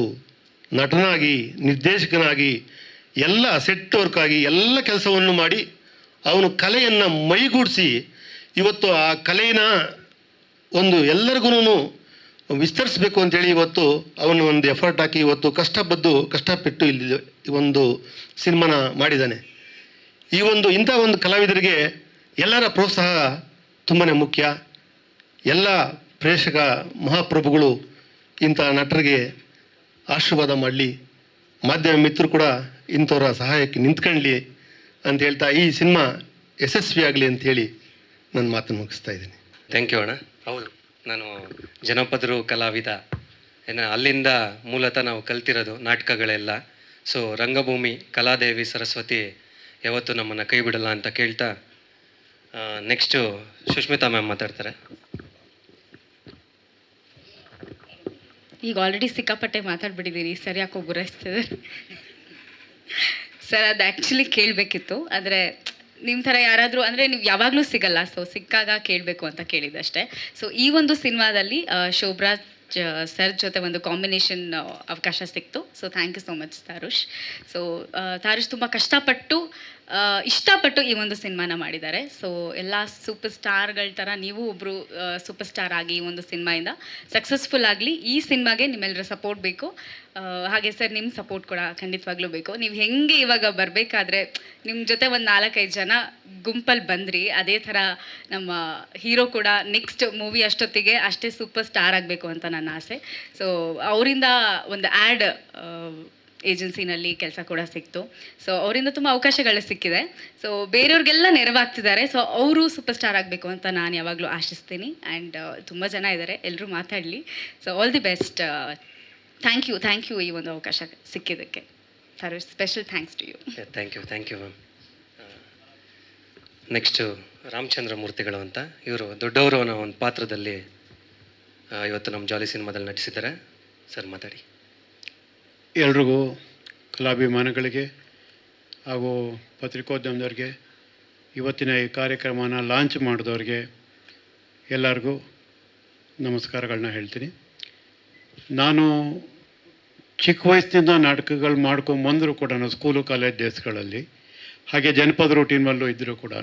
E: ನಟನಾಗಿ, ನಿರ್ದೇಶಕನಾಗಿ, ಎಲ್ಲ ಸೆಟ್ ವರ್ಕ್ ಆಗಿ ಎಲ್ಲ ಕೆಲಸವನ್ನು ಮಾಡಿ ಅವನು ಕಲೆಯನ್ನು ಮೈಗೂಡಿಸಿ ಇವತ್ತು ಆ ಕಲೆನ ಒಂದು ಎಲ್ಲರಿಗೂ ವಿಸ್ತರಿಸಬೇಕು ಅಂತೇಳಿ ಇವತ್ತು ಅವನು ಒಂದು ಎಫರ್ಟ್ ಹಾಕಿ ಇವತ್ತು ಕಷ್ಟಪಟ್ಟು ಇಲ್ಲಿ ಒಂದು ಸಿನಿಮಾನ ಮಾಡಿದ್ದಾನೆ. ಇಂಥ ಒಂದು ಕಲಾವಿದರಿಗೆ ಎಲ್ಲರ ಪ್ರೋತ್ಸಾಹ ತುಂಬಾ ಮುಖ್ಯ. ಎಲ್ಲ ಪ್ರೇಕ್ಷಕ ಮಹಾಪ್ರಭುಗಳು ಇಂಥ ನಟರಿಗೆ ಆಶೀರ್ವಾದ ಮಾಡಲಿ, ಮಾಧ್ಯಮ ಮಿತ್ರರು ಕೂಡ ಇಂಥವ್ರ ಸಹಾಯಕ್ಕೆ ನಿಂತ್ಕೊಳ್ಳಿ ಅಂತ ಹೇಳ್ತಾ ಈ ಸಿನಿಮಾ ಯಶಸ್ವಿಯಾಗಲಿ ಅಂಥೇಳಿ ನನ್ನ ಮಾತನ್ನು ಮುಗಿಸ್ತಾ ಇದ್ದೀನಿ.
B: ಥ್ಯಾಂಕ್ ಯು ಅಣ್ಣ. ಹೌದು, ನಾನು ಜನಪದರು ಕಲಾವಿದ, ಅಲ್ಲಿಂದ ಮೂಲತಃ ನಾವು ಕಲ್ತಿರೋದು ನಾಟಕಗಳೆಲ್ಲ. ಸೊ ರಂಗಭೂಮಿ ಕಲಾದೇವಿ ಸರಸ್ವತಿ ಯಾವತ್ತೂ ನಮ್ಮನ್ನು ಕೈ ಬಿಡಲ್ಲ ಅಂತ ಕೇಳ್ತಾ ನೆಕ್ಸ್ಟು ಸುಷ್ಮಿತಾ ಮ್ಯಾಮ್ ಮಾತಾಡ್ತಾರೆ.
F: ಈಗ ಆಲ್ರೆಡಿ ಸಿಕ್ಕಾಪಟ್ಟೆ ಮಾತಾಡ್ಬಿಟ್ಟಿದ್ದೀರಿ, ಸರಿ ಯಾಕೋ ಗುರಾಯಿಸ್ತದೆ ಸರ್. ಅದು ಆ್ಯಕ್ಚುಲಿ ಕೇಳಬೇಕಿತ್ತು, ಆದರೆ ನಿಮ್ಮ ಥರ ಯಾರಾದರೂ ಅಂದರೆ ನೀವು ಯಾವಾಗಲೂ ಸಿಗಲ್ಲ, ಸೊ ಸಿಕ್ಕಾಗ ಕೇಳಬೇಕು ಅಂತ ಕೇಳಿದ್ದಷ್ಟೇ. ಸೊ ಈ ಒಂದು ಸಿನಿಮಾದಲ್ಲಿ ಶೋಭರಾಜ್ ಸರ್ ಜೊತೆ ಒಂದು ಕಾಂಬಿನೇಷನ್ ಅವಕಾಶ ಸಿಕ್ತು. So thank you so much Tarush. So Tarush ತುಂಬ ಕಷ್ಟಪಟ್ಟು ಇಷ್ಟಪಟ್ಟು ಈ ಒಂದು ಸಿನಿಮಾನ ಮಾಡಿದ್ದಾರೆ. ಸೊ ಎಲ್ಲ ಸೂಪರ್ ಸ್ಟಾರ್ಗಳ ಥರ ನೀವು ಒಬ್ಬರು ಸೂಪರ್ ಸ್ಟಾರ್ ಆಗಿ ಈ ಒಂದು ಸಿನಿಮಾಯಿಂದ ಸಕ್ಸಸ್ಫುಲ್ ಆಗಲಿ. ಈ ಸಿನಿಮಾಗೆ ನಿಮ್ಮೆಲ್ಲರ ಸಪೋರ್ಟ್ ಬೇಕು. ಹಾಗೆ ಸರ್ ನಿಮ್ಮ ಸಪೋರ್ಟ್ ಕೂಡ ಖಂಡಿತವಾಗ್ಲೂ ಬೇಕು. ನೀವು ಹೆಂಗೆ ಇವಾಗ ಬರಬೇಕಾದ್ರೆ ನಿಮ್ಮ ಜೊತೆ ಒಂದು 4-5 ಜನ ಗುಂಪಲ್ಲಿ ಬಂದ್ರಿ, ಅದೇ ಥರ ನಮ್ಮ ಹೀರೋ ಕೂಡ ನೆಕ್ಸ್ಟ್ ಮೂವಿ ಅಷ್ಟೊತ್ತಿಗೆ ಅಷ್ಟೇ ಸೂಪರ್ ಸ್ಟಾರ್ ಆಗಬೇಕು ಅಂತ ನನ್ನ ಆಸೆ. ಸೊ ಅವರಿಂದ ಒಂದು ಆ್ಯಡ್ ಏಜೆನ್ಸಿನಲ್ಲಿ ಕೆಲಸ ಕೂಡ ಸಿಕ್ತು. ಸೊ ಅವರಿಂದ ತುಂಬ ಅವಕಾಶಗಳು ಸಿಕ್ಕಿದೆ. ಸೊ ಬೇರೆಯವ್ರಿಗೆಲ್ಲ ನೆರವಾಗ್ತಿದ್ದಾರೆ. ಸೊ ಅವರು ಸೂಪರ್ ಸ್ಟಾರ್ ಆಗಬೇಕು ಅಂತ ನಾನು ಯಾವಾಗಲೂ ಆಶಿಸ್ತೀನಿ. ಆ್ಯಂಡ್ ತುಂಬ ಜನ ಇದ್ದಾರೆ, ಎಲ್ಲರೂ ಮಾತಾಡಲಿ. So all the best. Thank you ಈ ಒಂದು ಅವಕಾಶ ಸಿಕ್ಕಿದ್ದಕ್ಕೆ. Sir special thanks to you.
B: Thank you ma'am. Next Ramachandra ಮೂರ್ತಿಗಳು ಅಂತ, ಇವರು ದೊಡ್ಡವರು ಅನ್ನೋ ಒಂದು ಪಾತ್ರದಲ್ಲಿ ಇವತ್ತು ನಮ್ಮ ಜಾಲಿ ಸಿನಿಮಾದಲ್ಲಿ ನಟಿಸಿದ್ದಾರೆ. ಸರ್ ಮಾತಾಡಿ.
C: ಎಲ್ರಿಗೂ, ಕಲಾಭಿಮಾನಿಗಳಿಗೆ ಹಾಗೂ ಪತ್ರಿಕೋದ್ಯಮದವ್ರಿಗೆ, ಇವತ್ತಿನ ಈ ಕಾರ್ಯಕ್ರಮನ ಲಾಂಚ್ ಮಾಡಿದವ್ರಿಗೆ ಎಲ್ಲರಿಗೂ ನಮಸ್ಕಾರಗಳನ್ನ ಹೇಳ್ತೀನಿ. ನಾನು ಚಿಕ್ಕ ವಯಸ್ಸಿನಿಂದ ನಾಟಕಗಳು ಮಾಡ್ಕೊಂಬಂದರೂ ಕೂಡ ಸ್ಕೂಲು ಕಾಲೇಜ್ ಡೇಸ್ಗಳಲ್ಲಿ, ಹಾಗೆ ಜನಪದ ರೂಟೀನಲ್ಲೂ ಇದ್ದರೂ ಕೂಡ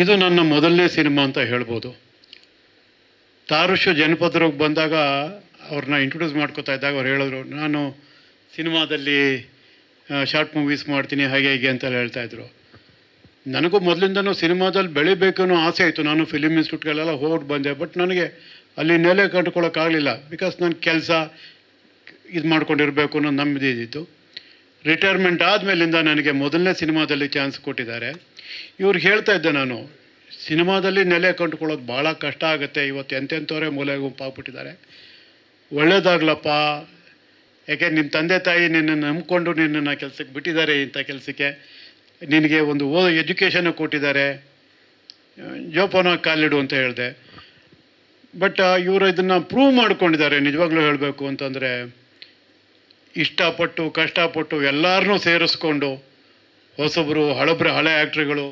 C: ಇದು ನನ್ನ ಮೊದಲನೇ ಸಿನಿಮಾ ಅಂತ ಹೇಳ್ಬೋದು. ತಾರುಷ್ ಜನಪದರಿಗೆ ಬಂದಾಗ ಅವ್ರನ್ನ ಇಂಟ್ರೊಡ್ಯೂಸ್ ಮಾಡ್ಕೋತಾ ಇದ್ದಾಗ ಅವ್ರು ಹೇಳಿದ್ರು, ನಾನು ಸಿನಿಮಾದಲ್ಲಿ ಶಾರ್ಟ್ ಮೂವೀಸ್ ಮಾಡ್ತೀನಿ ಹಾಗೆ ಹೀಗೆ ಅಂತೆಲ್ಲ ಹೇಳ್ತಾಯಿದ್ರು. ನನಗೂ ಮೊದಲಿಂದನೂ ಸಿನಿಮಾದಲ್ಲಿ ಬೆಳಿಬೇಕು ಅನ್ನೋ ಆಸೆ ಆಯಿತು. ನಾನು ಫಿಲಿಮ್ ಇನ್ಸ್ಟಿಟ್ಯೂಟ್ಗಳೆಲ್ಲ ಹೋಗಿ ಬಂದೆ. ಬಟ್ ನನಗೆ ಅಲ್ಲಿ ನೆಲೆ ಕಂಡುಕೊಳ್ಳೋಕ್ಕಾಗಲಿಲ್ಲ. ಬಿಕಾಸ್ ನನ್ನ ಕೆಲಸ ಇದು ಮಾಡ್ಕೊಂಡಿರಬೇಕು ಅನ್ನೋ ನಮ್ಮದಿದ್ದಿತ್ತು. ರಿಟೈರ್ಮೆಂಟ್ ಆದಮೇಲಿಂದ ನನಗೆ ಮೊದಲನೇ ಸಿನಿಮಾದಲ್ಲಿ ಚಾನ್ಸ್ ಕೊಟ್ಟಿದ್ದಾರೆ. ಇವ್ರಿಗೆ ಹೇಳ್ತಾ ಇದ್ದೆ ನಾನು, ಸಿನಿಮಾದಲ್ಲಿ ನೆಲೆ ಕಂಡುಕೊಳ್ಳೋದು ಭಾಳ ಕಷ್ಟ ಆಗುತ್ತೆ. ಇವತ್ತು ಎಂತೆಂಥವರೇ ಮೂಲೆ ಗುಂಪಾಗ್ಬಿಟ್ಟಿದ್ದಾರೆ. ಒಳ್ಳೇದಾಗ್ಲಪ್ಪ, ಯಾಕೆ ನಿಮ್ಮ ತಂದೆ ತಾಯಿ ನಿನ್ನನ್ನು ನಂಬಿಕೊಂಡು ನಿನ್ನನ್ನು ಕೆಲಸಕ್ಕೆ ಬಿಟ್ಟಿದ್ದಾರೆ. ಇಂಥ ಕೆಲಸಕ್ಕೆ ನಿನಗೆ ಒಂದು ಎಜುಕೇಷನ್ನು ಕೊಟ್ಟಿದ್ದಾರೆ, ಜೋಪಾನ ಕಾಲಿಡು ಅಂತ ಹೇಳಿದೆ. ಬಟ್ ಇವರು ಇದನ್ನು ಪ್ರೂವ್ ಮಾಡ್ಕೊಂಡಿದ್ದಾರೆ. ನಿಜವಾಗ್ಲೂ ಹೇಳಬೇಕು ಅಂತಂದರೆ, ಇಷ್ಟಪಟ್ಟು ಕಷ್ಟಪಟ್ಟು ಎಲ್ಲರನ್ನೂ ಸೇರಿಸ್ಕೊಂಡು, ಹೊಸಬರು ಹಳೆ ಆ್ಯಕ್ಟ್ರಿಗಳು,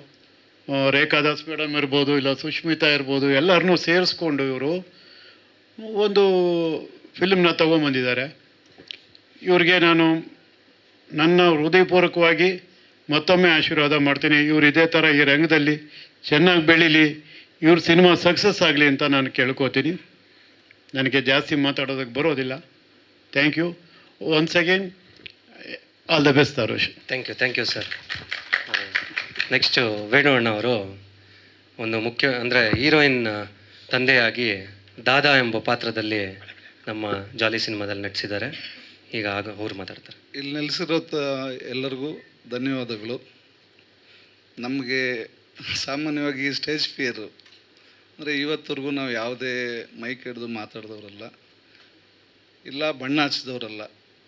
C: ರೇಖಾ ದಾಸ್ ಮೇಡಮ್ ಇರ್ಬೋದು, ಇಲ್ಲ ಸುಷ್ಮಿತಾ ಇರ್ಬೋದು, ಎಲ್ಲರನ್ನೂ ಸೇರಿಸ್ಕೊಂಡು ಇವರು ಒಂದು ಫಿಲ್ಮ್ನ ತೊಗೊಂಬಂದಿದ್ದಾರೆ. ಇವ್ರಿಗೆ ನಾನು ನನ್ನ ಹೃದಯಪೂರ್ವಕವಾಗಿ ಮತ್ತೊಮ್ಮೆ ಆಶೀರ್ವಾದ ಮಾಡ್ತೀನಿ. ಇವರು ಇದೇ ಥರ ಈ ರಂಗದಲ್ಲಿ ಚೆನ್ನಾಗಿ ಬೆಳೀಲಿ, ಇವ್ರ ಸಿನಿಮಾ ಸಕ್ಸಸ್ ಆಗಲಿ ಅಂತ ನಾನು ಕೇಳ್ಕೋತೀನಿ. ನನಗೆ ಜಾಸ್ತಿ ಮಾತಾಡೋದಕ್ಕೆ ಬರೋದಿಲ್ಲ. Thank you once again. All the best Tarush.
B: Thank you sir. Next Venu ಅಣ್ಣ ಅವರು ಒಂದು ಮುಖ್ಯ ಅಂದರೆ ಹೀರೋಯಿನ್ ತಂದೆಯಾಗಿ ದಾದಾ ಎಂಬ ಪಾತ್ರದಲ್ಲಿ ನಮ್ಮ ಜಾಲಿ ಸಿನಿಮಾದಲ್ಲಿ ನಟಿಸಿದ್ದಾರೆ. ಈಗ ಅವ್ರು ಮಾತಾಡ್ತಾರೆ.
G: ಇಲ್ಲಿ ನೆಲೆಸಿರೋ ಎಲ್ಲರಿಗೂ ಧನ್ಯವಾದಗಳು. ನಮಗೆ ಸಾಮಾನ್ಯವಾಗಿ ಸ್ಟೇಜ್ ಫಿಯರು ಅಂದರೆ ಇವತ್ತವರೆಗೂ ನಾವು ಯಾವುದೇ ಮೈಕ್ ಹಿಡಿದು ಮಾತಾಡಿದವರಲ್ಲ, ಇಲ್ಲ ಬಣ್ಣ ಹಚ್ಚಿದವರಲ್ಲ.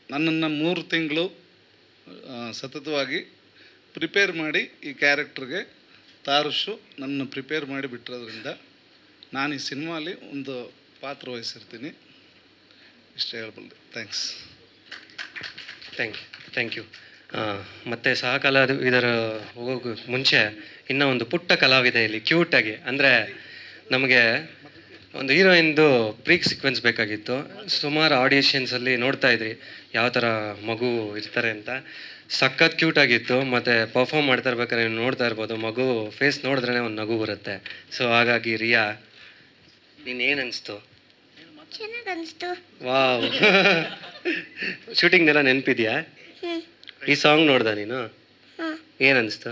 G: ನನ್ನನ್ನು 3 ತಿಂಗಳು ಸತತವಾಗಿ ಪ್ರಿಪೇರ್ ಮಾಡಿ ಈ ಕ್ಯಾರೆಕ್ಟ್ರಿಗೆ ತಾರುಷು ನನ್ನ ಪ್ರಿಪೇರ್ ಮಾಡಿ ಬಿಟ್ಟಿರೋದ್ರಿಂದ ನಾನು ಈ ಸಿನಿಮಾಲಿ ಒಂದು ಪಾತ್ರ ವಹಿಸಿರ್ತೀನಿ. ಇಷ್ಟೇ ಹೇಳ್ಬಲ್ಲೆ.
B: Thank you. ಮತ್ತು ಸಹ ಕಲಾವಿದರ ಹೋಗೋ ಮುಂಚೆ ಇನ್ನೂ ಒಂದು ಪುಟ್ಟ ಕಲಾವಿದ ಇಲ್ಲಿ ಕ್ಯೂಟಾಗಿ, ಅಂದರೆ ನಮಗೆ ಒಂದು ಹೀರೋಯಿನ್ದು ಪ್ರೀಕ್ ಸೀಕ್ವೆನ್ಸ್ ಬೇಕಾಗಿತ್ತು. ಸುಮಾರು ಆಡಿಷನ್ಸಲ್ಲಿ ನೋಡ್ತಾ ಇದ್ರಿ ಯಾವ ಥರ ಮಗು ಇರ್ತಾರೆ ಅಂತ. ಸಖತ್ ಕ್ಯೂಟಾಗಿತ್ತು. ಮತ್ತು ಪರ್ಫಾರ್ಮ್ ಮಾಡ್ತಾ ಇರ್ಬೇಕಾದ್ರೆ ನೀವು ನೋಡ್ತಾ ಇರ್ಬೋದು, ಮಗು ಫೇಸ್ ನೋಡಿದ್ರೇ ಒಂದು ನಗು ಬರುತ್ತೆ. ಸೊ ಹಾಗಾಗಿ ರಿಯಾ, ನೀನೇನು ಅನಿಸ್ತು?
H: ಚೆನ್ನಾಗಿ ಅನಿಸ್ತು.
B: ವಾವ್. ಶೂಟಿಂಗ್ನೆಲ್ಲ ನೆನಪಿದ್ಯಾ? ಈ ಸಾಂಗ್ ನೋಡ್ದ ನೀನು? ಏನು ಅನಿಸ್ತು?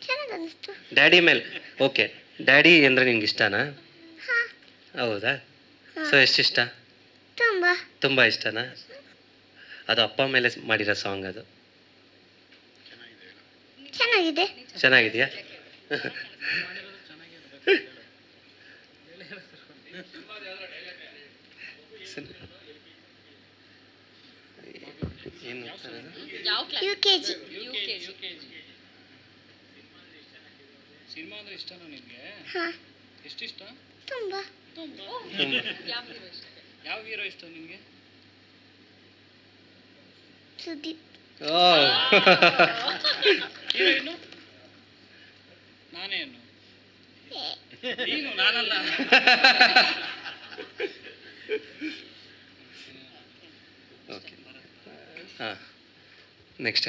H: ಚೆನ್ನಾಗಿ ಅನಿಸ್ತು.
B: ಡ್ಯಾಡಿ ಮೇಲೆ ಓಕೆ. ಡ್ಯಾಡಿ ಅಂದರೆ ನಿಂಗೆ ಇಷ್ಟನಾ? ಹೌದಾ? ಸೊ ಎಷ್ಟಿಷ್ಟ? ತುಂಬ ಇಷ್ಟನಾ? ಅದು ಅಪ್ಪ ಮೇಲೆ ಮಾಡಿರೋ ಸಾಂಗ್. ಅದು ಚೆನ್ನಾಗಿದೆಯಾ? ಏನು
H: UKG.
I: ಸಿನಿಮಾ ಅಂದ್ರೆ ಇಷ್ಟನಾ ನಿಮಗೆ? ಎಷ್ಟಿಷ್ಟ?
H: ತುಂಬಾ.
I: ಯಾವ ಹೀರೋ ಇಷ್ಟ ನಿಮಗೆ?
H: ಸುದೀಪ್.
I: ಹೀರೋಯಿನು ನಾನೇನು? ನೀನು, ನಾನಲ್ಲ.
B: ಓಕೆ. ಹಾಂ, ನೆಕ್ಸ್ಟ್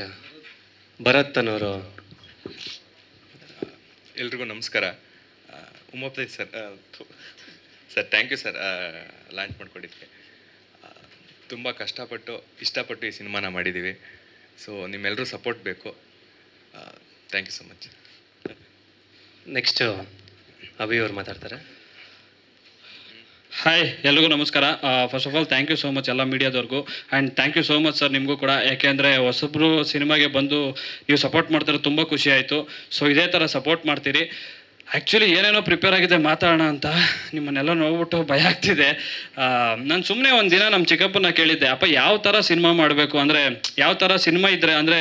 B: ಭರತ್ ಅನ್ನೋರು.
J: ಎಲ್ರಿಗೂ ನಮಸ್ಕಾರ. Umapathi sir, sir thank you sir launch ಮಾಡ್ಕೊಟ್ಟಿದ್ದಕ್ಕೆ. ತುಂಬ ಕಷ್ಟಪಟ್ಟು ಇಷ್ಟಪಟ್ಟು ಈ ಸಿನಿಮಾನ ಮಾಡಿದ್ದೀವಿ. ಸೊ ನಿಮ್ಮೆಲ್ಲರೂ ಸಪೋರ್ಟ್ ಬೇಕು. Thank you so much.
B: Next Abhi ಅವ್ರು ಮಾತಾಡ್ತಾರೆ.
I: ಹಾಯ್, ಎಲ್ರಿಗೂ ನಮಸ್ಕಾರ. First of all thank you so much ಎಲ್ಲ ಮೀಡಿಯಾದವ್ರಿಗೂ. And thank you so much sir ನಿಮಗೂ ಕೂಡ. ಯಾಕೆಂದರೆ ಹೊಸಬ್ರು ಸಿನಿಮಾಗೆ ಬಂದು ನೀವು ಸಪೋರ್ಟ್ ಮಾಡ್ತಾರೆ, ತುಂಬ ಖುಷಿ ಆಯಿತು. ಸೊ ಇದೇ ಥರ ಸಪೋರ್ಟ್ ಮಾಡ್ತೀರಿ. ಆ್ಯಕ್ಚುಲಿ ಏನೇನೋ ಪ್ರಿಪೇರ್ ಆಗಿದೆ ಮಾತಾಡೋಣ ಅಂತ, ನಿಮ್ಮನ್ನೆಲ್ಲ ನೋಡ್ಬಿಟ್ಟು ಭಯ ಆಗ್ತಿದೆ. ನಾನು ಸುಮ್ಮನೆ ಒಂದು ದಿನ ನಮ್ಮ ಚಿಕ್ಕಪ್ಪನ ಕೇಳಿದ್ದೆ, ಅಪ್ಪ ಯಾವ ಥರ ಸಿನಿಮಾ ಮಾಡಬೇಕು, ಅಂದರೆ ಯಾವ ಥರ ಸಿನಿಮಾ ಇದ್ದರೆ, ಅಂದರೆ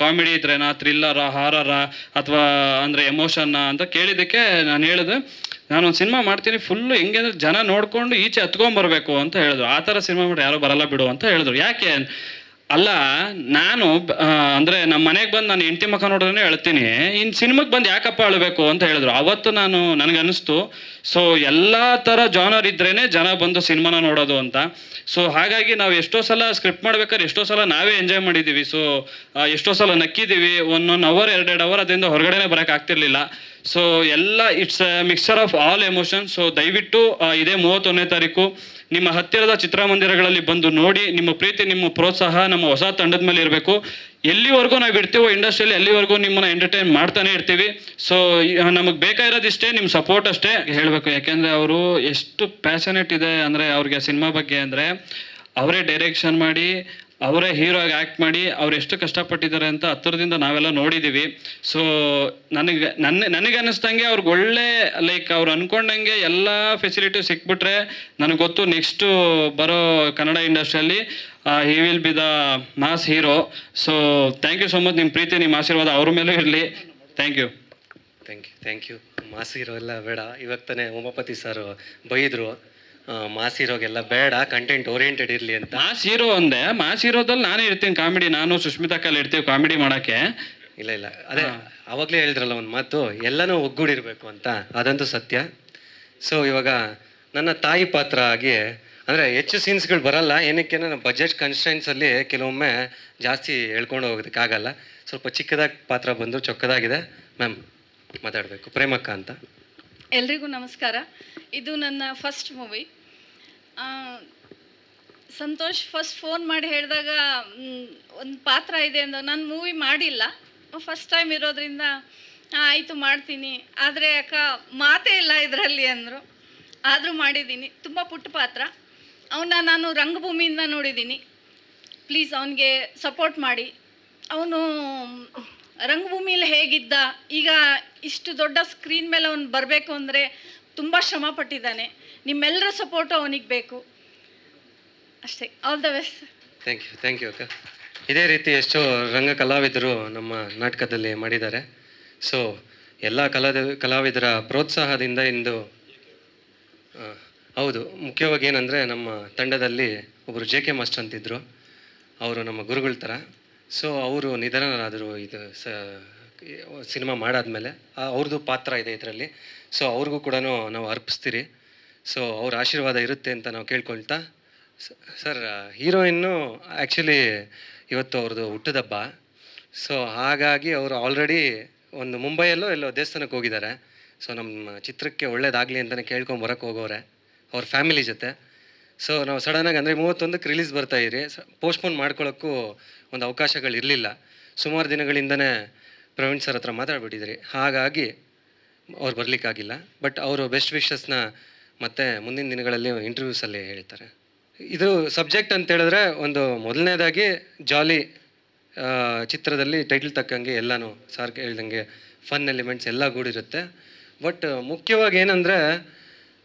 I: ಕಾಮಿಡಿ ಇದ್ರೇನಾ, ಥ್ರಿಲ್ಲರಾ, ಹಾರರಾ, ಅಥವಾ ಅಂದರೆ ಎಮೋಷನ್ನ ಅಂತ ಕೇಳಿದ್ದಕ್ಕೆ ನಾನು ಹೇಳಿದೆ, ನಾನೊಂದು ಸಿನಿಮಾ ಮಾಡ್ತೀನಿ ಫುಲ್ಲು ಹೆಂಗೆ ಅಂದರೆ ಜನ ನೋಡಿಕೊಂಡು ಈಚೆ ಹತ್ಕೊಂಬರ್ಬೇಕು ಅಂತ ಹೇಳಿದ್ರು. ಆ ಥರ ಸಿನಿಮಾ ಮಾಡಿ ಯಾರೂ ಬರಲ್ಲ ಬಿಡು ಅಂತ ಹೇಳಿದ್ರು. ಯಾಕೆ ಅಲ್ಲ, ನಾನು ಅಂದರೆ ನಮ್ಮ ಮನೆಗೆ ಬಂದು ನಾನು ಹೆಂಡತಿ ಮುಖ ನೋಡಿದ್ರೆ ಹೇಳ್ತೀನಿ, ಇನ್ನು ಸಿನಿಮಾಗೆ ಬಂದು ಯಾಕಪ್ಪ ಅಳಬೇಕು ಅಂತ ಹೇಳಿದ್ರು. ಅವತ್ತು ನನಗನ್ನಿಸ್ತು, ಸೊ ಎಲ್ಲ ಥರ ಜಾನರ್ ಇದ್ರೇ ಜನ ಬಂದು ಸಿನಿಮಾನ ನೋಡೋದು ಅಂತ. ಸೊ ಹಾಗಾಗಿ ನಾವು ಎಷ್ಟೋ ಸಲ ಸ್ಕ್ರಿಪ್ಟ್ ಮಾಡ್ಬೇಕಾದ್ರೆ ಎಷ್ಟೋ ಸಲ ನಾವೇ ಎಂಜಾಯ್ ಮಾಡಿದ್ದೀವಿ. ಸೊ ಎಷ್ಟೋ ಸಲ ನಕ್ಕಿದ್ದೀವಿ. 1 ಅವರ್ 2 ಅವರ್ ಅದರಿಂದ ಹೊರಗಡೆನೇ ಬರೋಕ್ಕೆ ಆಗ್ತಿರ್ಲಿಲ್ಲ. ಸೊ ಎಲ್ಲ it's mixture of all emotions. So ದಯವಿಟ್ಟು ಇದೇ 31ನೇ ತಾರೀಕು ನಿಮ್ಮ ಹತ್ತಿರದ ಚಿತ್ರಮಂದಿರಗಳಲ್ಲಿ ಬಂದು ನೋಡಿ. ನಿಮ್ಮ ಪ್ರೀತಿ, ನಿಮ್ಮ ಪ್ರೋತ್ಸಾಹ ನಮ್ಮ ಹೊಸ ತಂಡದ ಮೇಲೆ ಇರಬೇಕು. ಎಲ್ಲಿವರೆಗೂ ನಾವು ಇರ್ತೀವೋ ಇಂಡಸ್ಟ್ರಿಯಲ್ಲಿ, ಅಲ್ಲಿವರೆಗೂ ನಿಮ್ಮನ್ನ ಎಂಟರ್ಟೈನ್ ಮಾಡ್ತಾನೆ ಇರ್ತೀವಿ. ಸೊ ನಮಗೆ ಬೇಕಾಗಿರೋದಿಷ್ಟೇ ನಿಮ್ಮ ಸಪೋರ್ಟ್ ಅಷ್ಟೇ ಹೇಳಬೇಕು. ಯಾಕೆಂದರೆ ಅವರು ಎಷ್ಟು ಪ್ಯಾಷನೇಟ್ ಇದೆ ಅಂದರೆ ಅವ್ರಿಗೆ ಸಿನಿಮಾ ಬಗ್ಗೆ, ಅಂದರೆ ಅವರೇ ಡೈರೆಕ್ಷನ್ ಮಾಡಿ, ಅವರೇ ಹೀರೋ ಆಗಿ ಆ್ಯಕ್ಟ್ ಮಾಡಿ ಅವ್ರು ಎಷ್ಟು ಕಷ್ಟಪಟ್ಟಿದ್ದಾರೆ ಅಂತ ಹತ್ತಿರದಿಂದ ನಾವೆಲ್ಲ ನೋಡಿದ್ದೀವಿ. ಸೊ ನನಗೆ ಅನ್ನಿಸ್ದಂಗೆ ಅವ್ರಿಗೆ ಒಳ್ಳೆ ಲೈಕ್ ಅವ್ರು ಅಂದ್ಕೊಂಡಂಗೆ ಎಲ್ಲ ಫೆಸಿಲಿಟಿ ಸಿಕ್ಬಿಟ್ರೆ ನನಗೆ ಗೊತ್ತು ನೆಕ್ಸ್ಟು ಬರೋ ಕನ್ನಡ ಇಂಡಸ್ಟ್ರಿಯಲ್ಲಿ he will be the mass hero. So thank you so much. ನಿಮ್ಮ ಪ್ರೀತಿ, ನಿಮ್ಮ ಆಶೀರ್ವಾದ ಅವ್ರ ಮೇಲೂ ಇರಲಿ. Thank you.
B: Thank you. Mass hero ಎಲ್ಲ ಬೇಡ. ಇವಾಗ ತಾನೇ ಉಮಾಪತಿ ಸರ್ ಬೈದರು, ಮಾಸ್ ಹೀರೋಗೆಲ್ಲ ಬೇಡ, ಕಂಟೆಂಟ್ ಓರಿಯೆಂಟೆಡ್ ಇರಲಿ ಅಂತ.
I: ಮಾಸ್ ಹೀರೋ ಒಂದೇ, ಮಾಸ್ ಹೀರೋದಲ್ಲಿ ನಾನೇ ಇರ್ತೀನಿ ಕಾಮಿಡಿ, ನಾನು ಸುಷ್ಮಿತಾ ಕಲ್ ಇರ್ತೀವಿ ಕಾಮಿಡಿ ಮಾಡೋಕ್ಕೆ.
B: ಇಲ್ಲ ಅದೇ ಆವಾಗಲೇ ಹೇಳಿದ್ರಲ್ಲ ಒಂದು ಮಾತು, ಎಲ್ಲನೂ ಒಗ್ಗೂಡಿರಬೇಕು ಅಂತ, ಅದಂತೂ ಸತ್ಯ. ಸೊ ಇವಾಗ ನನ್ನ ತಾಯಿ ಪಾತ್ರ ಆಗಿ, ಅಂದರೆ ಹೆಚ್ಚು ಸೀನ್ಸ್ಗಳು ಬರಲ್ಲ, ಏನಕ್ಕೆ ನನ್ನ ಬಜೆಟ್ ಕನ್ಸ್ಟೆನ್ಸಲ್ಲಿ ಕೆಲವೊಮ್ಮೆ ಜಾಸ್ತಿ ಹೇಳ್ಕೊಂಡು ಹೋಗೋದಕ್ಕಾಗಲ್ಲ. ಸ್ವಲ್ಪ ಚಿಕ್ಕದಾಗಿ ಪಾತ್ರ ಬಂದು ಚೊಕ್ಕದಾಗಿದೆ. ಮ್ಯಾಮ್ ಮಾತಾಡಬೇಕು. ಪ್ರೇಮಕ್ಕ ಅಂತ.
K: ಎಲ್ರಿಗೂ ನಮಸ್ಕಾರ. ಇದು ನನ್ನ first movie. Santosh first phone ಮಾಡಿ ಹೇಳಿದಾಗ ಒಂದು ಪಾತ್ರ ಇದೆ ಅಂದ, ನಾನು ಮೂವಿ ಮಾಡಿಲ್ಲ, ಫಸ್ಟ್ ಟೈಮ್ ಇರೋದ್ರಿಂದ ಆಯಿತು ಮಾಡ್ತೀನಿ, ಆದರೆ ಅಕ್ಕ ಮಾತೇ ಇಲ್ಲ ಇದರಲ್ಲಿ ಅಂದರು. ಆದರೂ ಮಾಡಿದ್ದೀನಿ. ತುಂಬ ಪುಟ್ಟ ಪಾತ್ರ. ಅವನ್ನ ನಾನು ರಂಗಭೂಮಿಯಿಂದ ನೋಡಿದ್ದೀನಿ. ಪ್ಲೀಸ್ ಅವನಿಗೆ ಸಪೋರ್ಟ್ ಮಾಡಿ. ಅವನು ರಂಗಭೂಮಿಯಲ್ಲಿ ಹೇಗಿದ್ದ, ಈಗ ಇಷ್ಟು ದೊಡ್ಡ ಸ್ಕ್ರೀನ್ ಮೇಲೆ ಅವನು ಬರಬೇಕು ಅಂದರೆ ತುಂಬ ಶ್ರಮ ಪಟ್ಟಿದ್ದಾನೆ. ನಿಮ್ಮೆಲ್ಲರ ಸಪೋರ್ಟು ಅವನಿಗೆ ಬೇಕು ಅಷ್ಟೇ. All the best.
B: Thank you ಅಕ್ಕ. ಇದೇ ರೀತಿ ಎಷ್ಟೋ ರಂಗ ಕಲಾವಿದರು ನಮ್ಮ ನಾಟಕದಲ್ಲಿ ಮಾಡಿದ್ದಾರೆ. ಸೊ ಎಲ್ಲ ಕಲಾವಿದರ ಪ್ರೋತ್ಸಾಹದಿಂದ ಇಂದು ಹೌದು, ಮುಖ್ಯವಾಗಿ ಏನಂದರೆ ನಮ್ಮ ತಂಡದಲ್ಲಿ ಒಬ್ಬರು JK ಮಾಸ್ಟರ್ ಅಂತಿದ್ದರು. ಅವರು ನಮ್ಮ ಗುರುಗಳ ಥರ. ಸೊ ಅವರು ನಿಧನರಾದರು ಇದು ಸಿನಿಮಾ ಮಾಡಾದ್ಮೇಲೆ. ಅವ್ರದ್ದು ಪಾತ್ರ ಇದೆ ಇದರಲ್ಲಿ. ಸೊ ಅವ್ರಿಗೂ ಕೂಡ ನಾವು ಅರ್ಪಿಸ್ತೀರಿ. ಸೊ ಅವ್ರ ಆಶೀರ್ವಾದ ಇರುತ್ತೆ ಅಂತ ನಾವು ಕೇಳ್ಕೊಳ್ತಾ, ಸರ್ ಹೀರೋಯಿನ್ನು ಆ್ಯಕ್ಚುಲಿ ಇವತ್ತು ಅವ್ರದ್ದು ಹುಟ್ಟದಬ್ಬ. ಸೊ ಹಾಗಾಗಿ ಅವರು ಆಲ್ರೆಡಿ ಒಂದು ಮುಂಬೈಯಲ್ಲೋ ಎಲ್ಲೋ ದೇವಸ್ಥಾನಕ್ಕೆ ಹೋಗಿದ್ದಾರೆ. ಸೊ ನಮ್ಮ ಚಿತ್ರಕ್ಕೆ ಒಳ್ಳೇದಾಗಲಿ ಅಂತಲೇ ಕೇಳ್ಕೊಂಬರಕ್ಕೆ ಹೋಗೋರೆ ಅವ್ರ ಫ್ಯಾಮಿಲಿ ಜೊತೆ. ಸೊ ನಾವು ಸಡನ್ನಾಗಿ ಅಂದರೆ 31ಕ್ಕೆ ರಿಲೀಸ್ ಬರ್ತಾಯಿರಿ, ಪೋಸ್ಟ್ಪೋನ್ ಮಾಡ್ಕೊಳ್ಳೋಕ್ಕೂ ಒಂದು ಅವಕಾಶಗಳಿರಲಿಲ್ಲ. ಸುಮಾರು ದಿನಗಳಿಂದನೇ ಪ್ರವೀಣ್ ಸರ್ ಹತ್ರ ಮಾತಾಡ್ಬಿಟ್ಟಿದ್ರಿ, ಹಾಗಾಗಿ ಅವ್ರು ಬರಲಿಕ್ಕಾಗಿಲ್ಲ. ಬಟ್ ಅವರು ಬೆಸ್ಟ್ ವಿಶಸ್ನ ಮತ್ತೆ ಮುಂದಿನ ದಿನಗಳಲ್ಲಿ ಇಂಟರ್ವ್ಯೂಸಲ್ಲಿ ಹೇಳ್ತಾರೆ. ಇದು ಸಬ್ಜೆಕ್ಟ್ ಅಂತ ಹೇಳಿದ್ರೆ ಒಂದು ಮೊದಲನೇದಾಗಿ ಜಾಲಿ ಚಿತ್ರದಲ್ಲಿ ಟೈಟಲ್ ತಕ್ಕಂಗೆ ಎಲ್ಲನೂ ಸಾರ್ ಹೇಳ್ದಂಗೆ ಫನ್ ಎಲಿಮೆಂಟ್ಸ್ ಎಲ್ಲ ಗೂಡಿರುತ್ತೆ. ಬಟ್ ಮುಖ್ಯವಾಗಿ ಏನಂದರೆ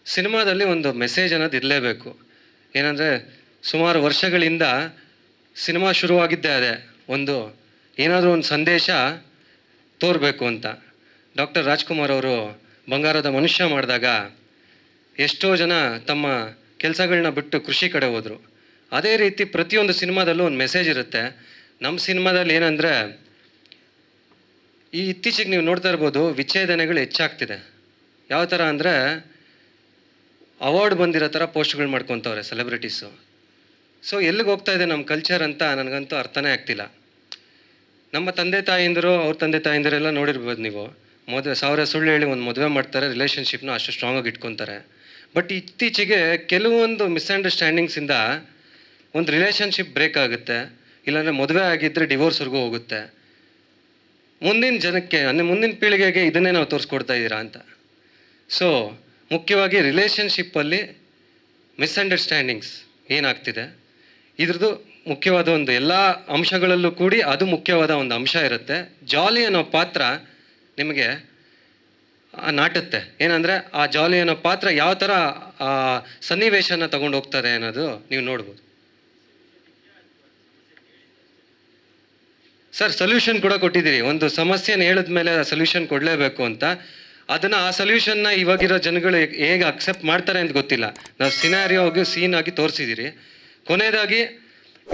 B: ಸಿನಿಮಾದಲ್ಲಿ ಒಂದು ಮೆಸೇಜ್ ಅನ್ನೋದು ಇರಲೇಬೇಕು. ಏನಂದರೆ ಸುಮಾರು ವರ್ಷಗಳಿಂದ ಸಿನಿಮಾ ಶುರುವಾಗಿದ್ದೇ ಅದೇ ಒಂದು ಏನಾದರೂ ಒಂದು ಸಂದೇಶ ತೋರಬೇಕು ಅಂತ. ಡಾಕ್ಟರ್ ರಾಜ್ಕುಮಾರ್ ಅವರು ಬಂಗಾರದ ಮನುಷ್ಯ ಮಾಡಿದಾಗ ಎಷ್ಟೋ ಜನ ತಮ್ಮ ಕೆಲಸಗಳನ್ನ ಬಿಟ್ಟು ಕೃಷಿ ಕಡೆ ಹೋದರು. ಅದೇ ರೀತಿ ಪ್ರತಿಯೊಂದು ಸಿನಿಮಾದಲ್ಲೂ ಒಂದು ಮೆಸೇಜ್ ಇರುತ್ತೆ. ನಮ್ಮ ಸಿನಿಮಾದಲ್ಲಿ ಏನಂದರೆ ಈ ಇತ್ತೀಚೆಗೆ ನೀವು ನೋಡ್ತಾ ಇರ್ಬೋದು, ವಿಚ್ಛೇದನೆಗಳು ಹೆಚ್ಚಾಗ್ತಿದೆ. ಯಾವ ಥರ ಅಂದರೆ ಅವಾರ್ಡ್ ಬಂದಿರೋ ಥರ ಪೋಸ್ಟ್ಗಳು ಮಾಡ್ಕೊತವ್ರೆ ಸೆಲೆಬ್ರಿಟೀಸು. ಸೊ ಎಲ್ಲಿಗೆ ಹೋಗ್ತಾ ಇದೆ ನಮ್ಮ ಕಲ್ಚರ್ ಅಂತ ನನಗಂತೂ ಅರ್ಥನೇ ಆಗ್ತಿಲ್ಲ. ನಮ್ಮ ತಂದೆ ತಾಯಿಂದರು ಅವ್ರ ತಂದೆ ತಾಯಿಂದರೆಲ್ಲ ನೋಡಿರ್ಬೋದು ನೀವು. ಸಾವಿರ ಸುಳ್ಳು ಹೇಳಿ ಒಂದು ಮದುವೆ ಮಾಡ್ತಾರೆ, ರಿಲೇಷನ್ಶಿಪ್ನ ಅಷ್ಟು ಸ್ಟ್ರಾಂಗಾಗಿ ಇಟ್ಕೊತಾರೆ. ಬಟ್ ಇತ್ತೀಚೆಗೆ ಕೆಲವೊಂದು ಮಿಸ್ಅಂಡರ್ಸ್ಟ್ಯಾಂಡಿಂಗ್ಸಿಂದ ಒಂದು ರಿಲೇಷನ್ಶಿಪ್ ಬ್ರೇಕ್ ಆಗುತ್ತೆ, ಇಲ್ಲಾಂದರೆ ಮದುವೆ ಆಗಿದ್ದರೆ ಡಿವೋರ್ಸ್ವರೆಗೂ ಹೋಗುತ್ತೆ. ಮುಂದಿನ ಜನಕ್ಕೆ ಅಂದರೆ ಮುಂದಿನ ಪೀಳಿಗೆಗೆ ಇದನ್ನೇ ನಾವು ತೋರಿಸ್ಕೊಡ್ತಾ ಇದ್ದೀರಾ ಅಂತ. ಸೊ ಮುಖ್ಯವಾಗಿ ರಿಲೇಷನ್ಶಿಪ್ಪಲ್ಲಿ ಮಿಸ್ಅಂಡರ್ಸ್ಟ್ಯಾಂಡಿಂಗ್ಸ್ ಏನಾಗ್ತಿದೆ, ಇದ್ರದ್ದು ಮುಖ್ಯವಾದ ಒಂದು ಎಲ್ಲ ಅಂಶಗಳಲ್ಲೂ ಕೂಡಿ ಅದು ಮುಖ್ಯವಾದ ಒಂದು ಅಂಶ ಇರುತ್ತೆ. ಜಾಲಿ ಅನ್ನೋ ಪಾತ್ರ ನಿಮಗೆ ನಾಟುತ್ತೆ. ಏನಂದರೆ ಆ ಜಾಲಿ ಅನ್ನೋ ಪಾತ್ರ ಯಾವ ಥರ ಆ ಸನ್ನಿವೇಶನ ತಗೊಂಡು ಹೋಗ್ತಾರೆ ಅನ್ನೋದು ನೀವು ನೋಡ್ಬೋದು. ಸರ್ ಸೊಲ್ಯೂಷನ್ ಕೂಡ ಕೊಟ್ಟಿದ್ದೀರಿ. ಒಂದು ಸಮಸ್ಯೆನ ಹೇಳಿದ್ಮೇಲೆ ಸೊಲ್ಯೂಷನ್ ಕೊಡಲೇಬೇಕು ಅಂತ. ಅದನ್ನು ಆ ಸೊಲ್ಯೂಷನ್ನ ಇವಾಗಿರೋ ಜನಗಳು ಹೇಗೆ ಅಕ್ಸೆಪ್ಟ್ ಮಾಡ್ತಾರೆ ಅಂತ ಗೊತ್ತಿಲ್ಲ. ನಾವು ಸಿನಾರಿಯೋ ಆಗಿ ಸೀನ್ ಆಗಿ ತೋರಿಸಿದ್ದೀರಿ. ಕೊನೆಯದಾಗಿ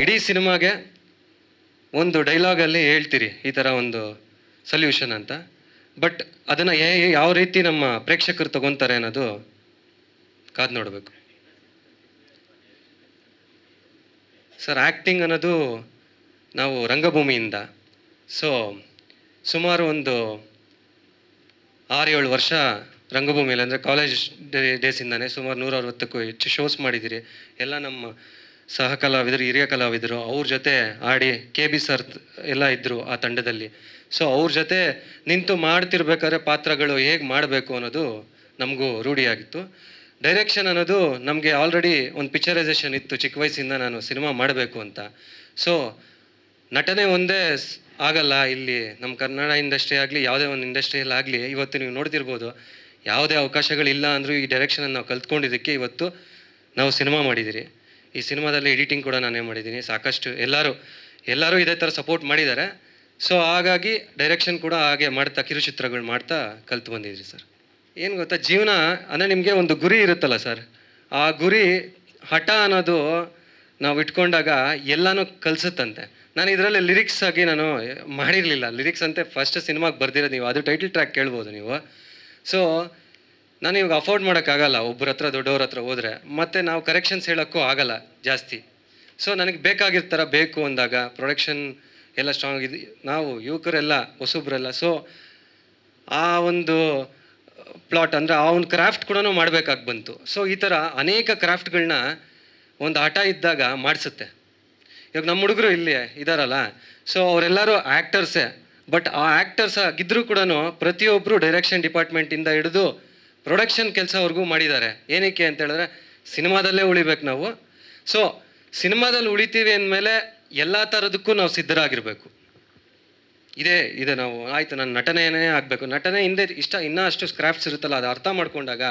B: ಇಡೀ ಸಿನಿಮಾಗೆ ಒಂದು ಡೈಲಾಗಲ್ಲಿ ಹೇಳ್ತೀರಿ ಈ ಥರ ಒಂದು ಸೊಲ್ಯೂಷನ್ ಅಂತ. ಬಟ್ ಅದನ್ನು ಯಾವ ರೀತಿ ನಮ್ಮ ಪ್ರೇಕ್ಷಕರು ತಗೊತಾರೆ ಅನ್ನೋದು ಕಾದು ನೋಡಬೇಕು. ಸರ್ ಆ್ಯಕ್ಟಿಂಗ್ ಅನ್ನೋದು ನಾವು ರಂಗಭೂಮಿಯಿಂದ ಸುಮಾರು ಒಂದು 6-7 ವರ್ಷ ರಂಗಭೂಮಿಯಲ್ಲಿ, ಅಂದರೆ ಕಾಲೇಜ್ ಡೇಸಿಂದಾನೆ ಸುಮಾರು 160ಕ್ಕೂ ಹೆಚ್ಚು ಶೋಸ್ ಮಾಡಿದ್ದೀರಿ. ಎಲ್ಲ ನಮ್ಮ ಸಹ ಕಲಾವಿದರು, ಹಿರಿಯ ಕಲಾವಿದರು ಅವ್ರ ಜೊತೆ ಆಡಿ, KB ಸರ್ ಎಲ್ಲ ಇದ್ದರು ಆ ತಂಡದಲ್ಲಿ. ಸೊ ಅವ್ರ ಜೊತೆ ನಿಂತು ಮಾಡ್ತಿರ್ಬೇಕಾದ್ರೆ ಪಾತ್ರಗಳು ಹೇಗೆ ಮಾಡಬೇಕು ಅನ್ನೋದು ನಮಗೂ ರೂಢಿಯಾಗಿತ್ತು. ಡೈರೆಕ್ಷನ್ ಅನ್ನೋದು ನಮಗೆ ಆಲ್ರೆಡಿ ಒಂದು ಪಿಕ್ಚರೈಸೇಷನ್ ಇತ್ತು ಚಿಕ್ಕ ವಯಸ್ಸಿಂದ, ನಾನು ಸಿನಿಮಾ ಮಾಡಬೇಕು ಅಂತ. ಸೊ ನಟನೆ ಒಂದೇ ಆಗಲ್ಲ ಇಲ್ಲಿ ನಮ್ಮ ಕನ್ನಡ ಇಂಡಸ್ಟ್ರಿ ಆಗಲಿ ಯಾವುದೇ ಒಂದು ಇಂಡಸ್ಟ್ರಿಯಲ್ಲಿ ಆಗಲಿ. ಇವತ್ತು ನೀವು ನೋಡ್ತಿರ್ಬೋದು, ಯಾವುದೇ ಅವಕಾಶಗಳಿಲ್ಲ ಅಂದರೂ ಈ ಡೈರೆಕ್ಷನನ್ನು ನಾವು ಕಲ್ತ್ಕೊಂಡಿದ್ದಕ್ಕೆ ಇವತ್ತು ನಾವು ಸಿನಿಮಾ ಮಾಡಿದ್ದೀರಿ. ಈ ಸಿನಿಮಾದಲ್ಲಿ ಎಡಿಟಿಂಗ್ ಕೂಡ ನಾನೇ ಮಾಡಿದ್ದೀನಿ. ಸಾಕಷ್ಟು ಎಲ್ಲರೂ ಇದೇ ಥರ ಸಪೋರ್ಟ್ ಮಾಡಿದ್ದಾರೆ. ಸೊ ಹಾಗಾಗಿ ಡೈರೆಕ್ಷನ್ ಕೂಡ ಹಾಗೆ ಮಾಡ್ತಾ ಕಿರುಚಿತ್ರಗಳು ಮಾಡ್ತಾ ಕಲ್ತು ಬಂದಿದ್ರಿ ಸರ್. ಏನು ಗೊತ್ತಾ, ಜೀವನ ಅಂದರೆ ನಿಮಗೆ ಒಂದು ಗುರಿ ಇರುತ್ತಲ್ಲ ಸರ್, ಆ ಗುರಿ ಹಠ ಅನ್ನೋದು ನಾವು ಇಟ್ಕೊಂಡಾಗ ಎಲ್ಲನೂ ಕಲಿಸುತ್ತಂತೆ. ನಾನು ಇದರಲ್ಲಿ ಲಿರಿಕ್ಸ್ ಆಗಿ ನಾನು ಮಾಡಿರಲಿಲ್ಲ. ಲಿರಿಕ್ಸ್ ಅಂತೆ ಫಸ್ಟ್ ಸಿನಿಮಾಗೆ ಬರ್ದಿರೋದು ನೀವು, ಅದು ಟೈಟಲ್ ಟ್ರ್ಯಾಕ್ ಕೇಳ್ಬೋದು ನೀವು. ಸೊ ನಾನು ಇವಾಗ ಅಫೋರ್ಡ್ ಮಾಡೋಕ್ಕಾಗಲ್ಲ ಒಬ್ಬರ ಹತ್ರ, ದೊಡ್ಡವ್ರ ಹತ್ರ ಹೋದರೆ ಮತ್ತು ನಾವು ಕರೆಕ್ಷನ್ಸ್ ಹೇಳೋಕ್ಕೂ ಆಗಲ್ಲ ಜಾಸ್ತಿ. ಸೊ ನನಗೆ ಬೇಕಾಗಿರ್ತಾರ ಬೇಕು ಅಂದಾಗ ಪ್ರೊಡಕ್ಷನ್ ಎಲ್ಲ ಸ್ಟ್ರಾಂಗ್ ಇದೆ, ನಾವು ಯುವಕರೆಲ್ಲ ಹೊಸಬ್ರೆಲ್ಲ. ಸೊ ಆ ಒಂದು ಪ್ಲಾಟ್ ಅಂದರೆ ಆ ಒಂದು ಕ್ರಾಫ್ಟ್ ಕೂಡ ಮಾಡಬೇಕಾಗಿ ಬಂತು. ಸೊ ಈ ಥರ ಅನೇಕ ಕ್ರಾಫ್ಟ್ಗಳನ್ನ ಒಂದು ಹಠ ಇದ್ದಾಗ ಮಾಡಿಸುತ್ತೆ. ಇವಾಗ ನಮ್ಮ ಹುಡುಗರು ಇಲ್ಲಿ ಇದ್ದಾರಲ್ಲ, ಸೊ ಅವರೆಲ್ಲರೂ ಆ್ಯಕ್ಟರ್ಸೇ. ಬಟ್ ಆ ಆ್ಯಕ್ಟರ್ಸ್ ಆಗಿದ್ದರೂ ಕೂಡ ಪ್ರತಿಯೊಬ್ಬರು ಡೈರೆಕ್ಷನ್ ಡಿಪಾರ್ಟ್ಮೆಂಟಿಂದ ಹಿಡಿದು ಪ್ರೊಡಕ್ಷನ್ ಕೆಲಸವರೆಗೂ ಮಾಡಿದ್ದಾರೆ. ಏನಕ್ಕೆ ಅಂತ ಹೇಳಿದ್ರೆ ಸಿನಿಮಾದಲ್ಲೇ ಉಳಿಬೇಕು ನಾವು. ಸೊ ಸಿನಿಮಾದಲ್ಲಿ ಉಳಿತೀವಿ ಅಂದಮೇಲೆ ಎಲ್ಲ ಥರದಕ್ಕೂ ನಾವು ಸಿದ್ಧರಾಗಿರಬೇಕು. ಇದೆ ನಾವು ಆಯಿತು ನಾನು ನಟನೆಯೇ ಆಗಬೇಕು, ನಟನೆ ಹಿಂದೆ ಇನ್ನೂ ಅಷ್ಟು ಕ್ರಾಫ್ಟ್ಸ್ ಇರುತ್ತಲ್ಲ, ಅದು ಅರ್ಥ ಮಾಡ್ಕೊಂಡಾಗ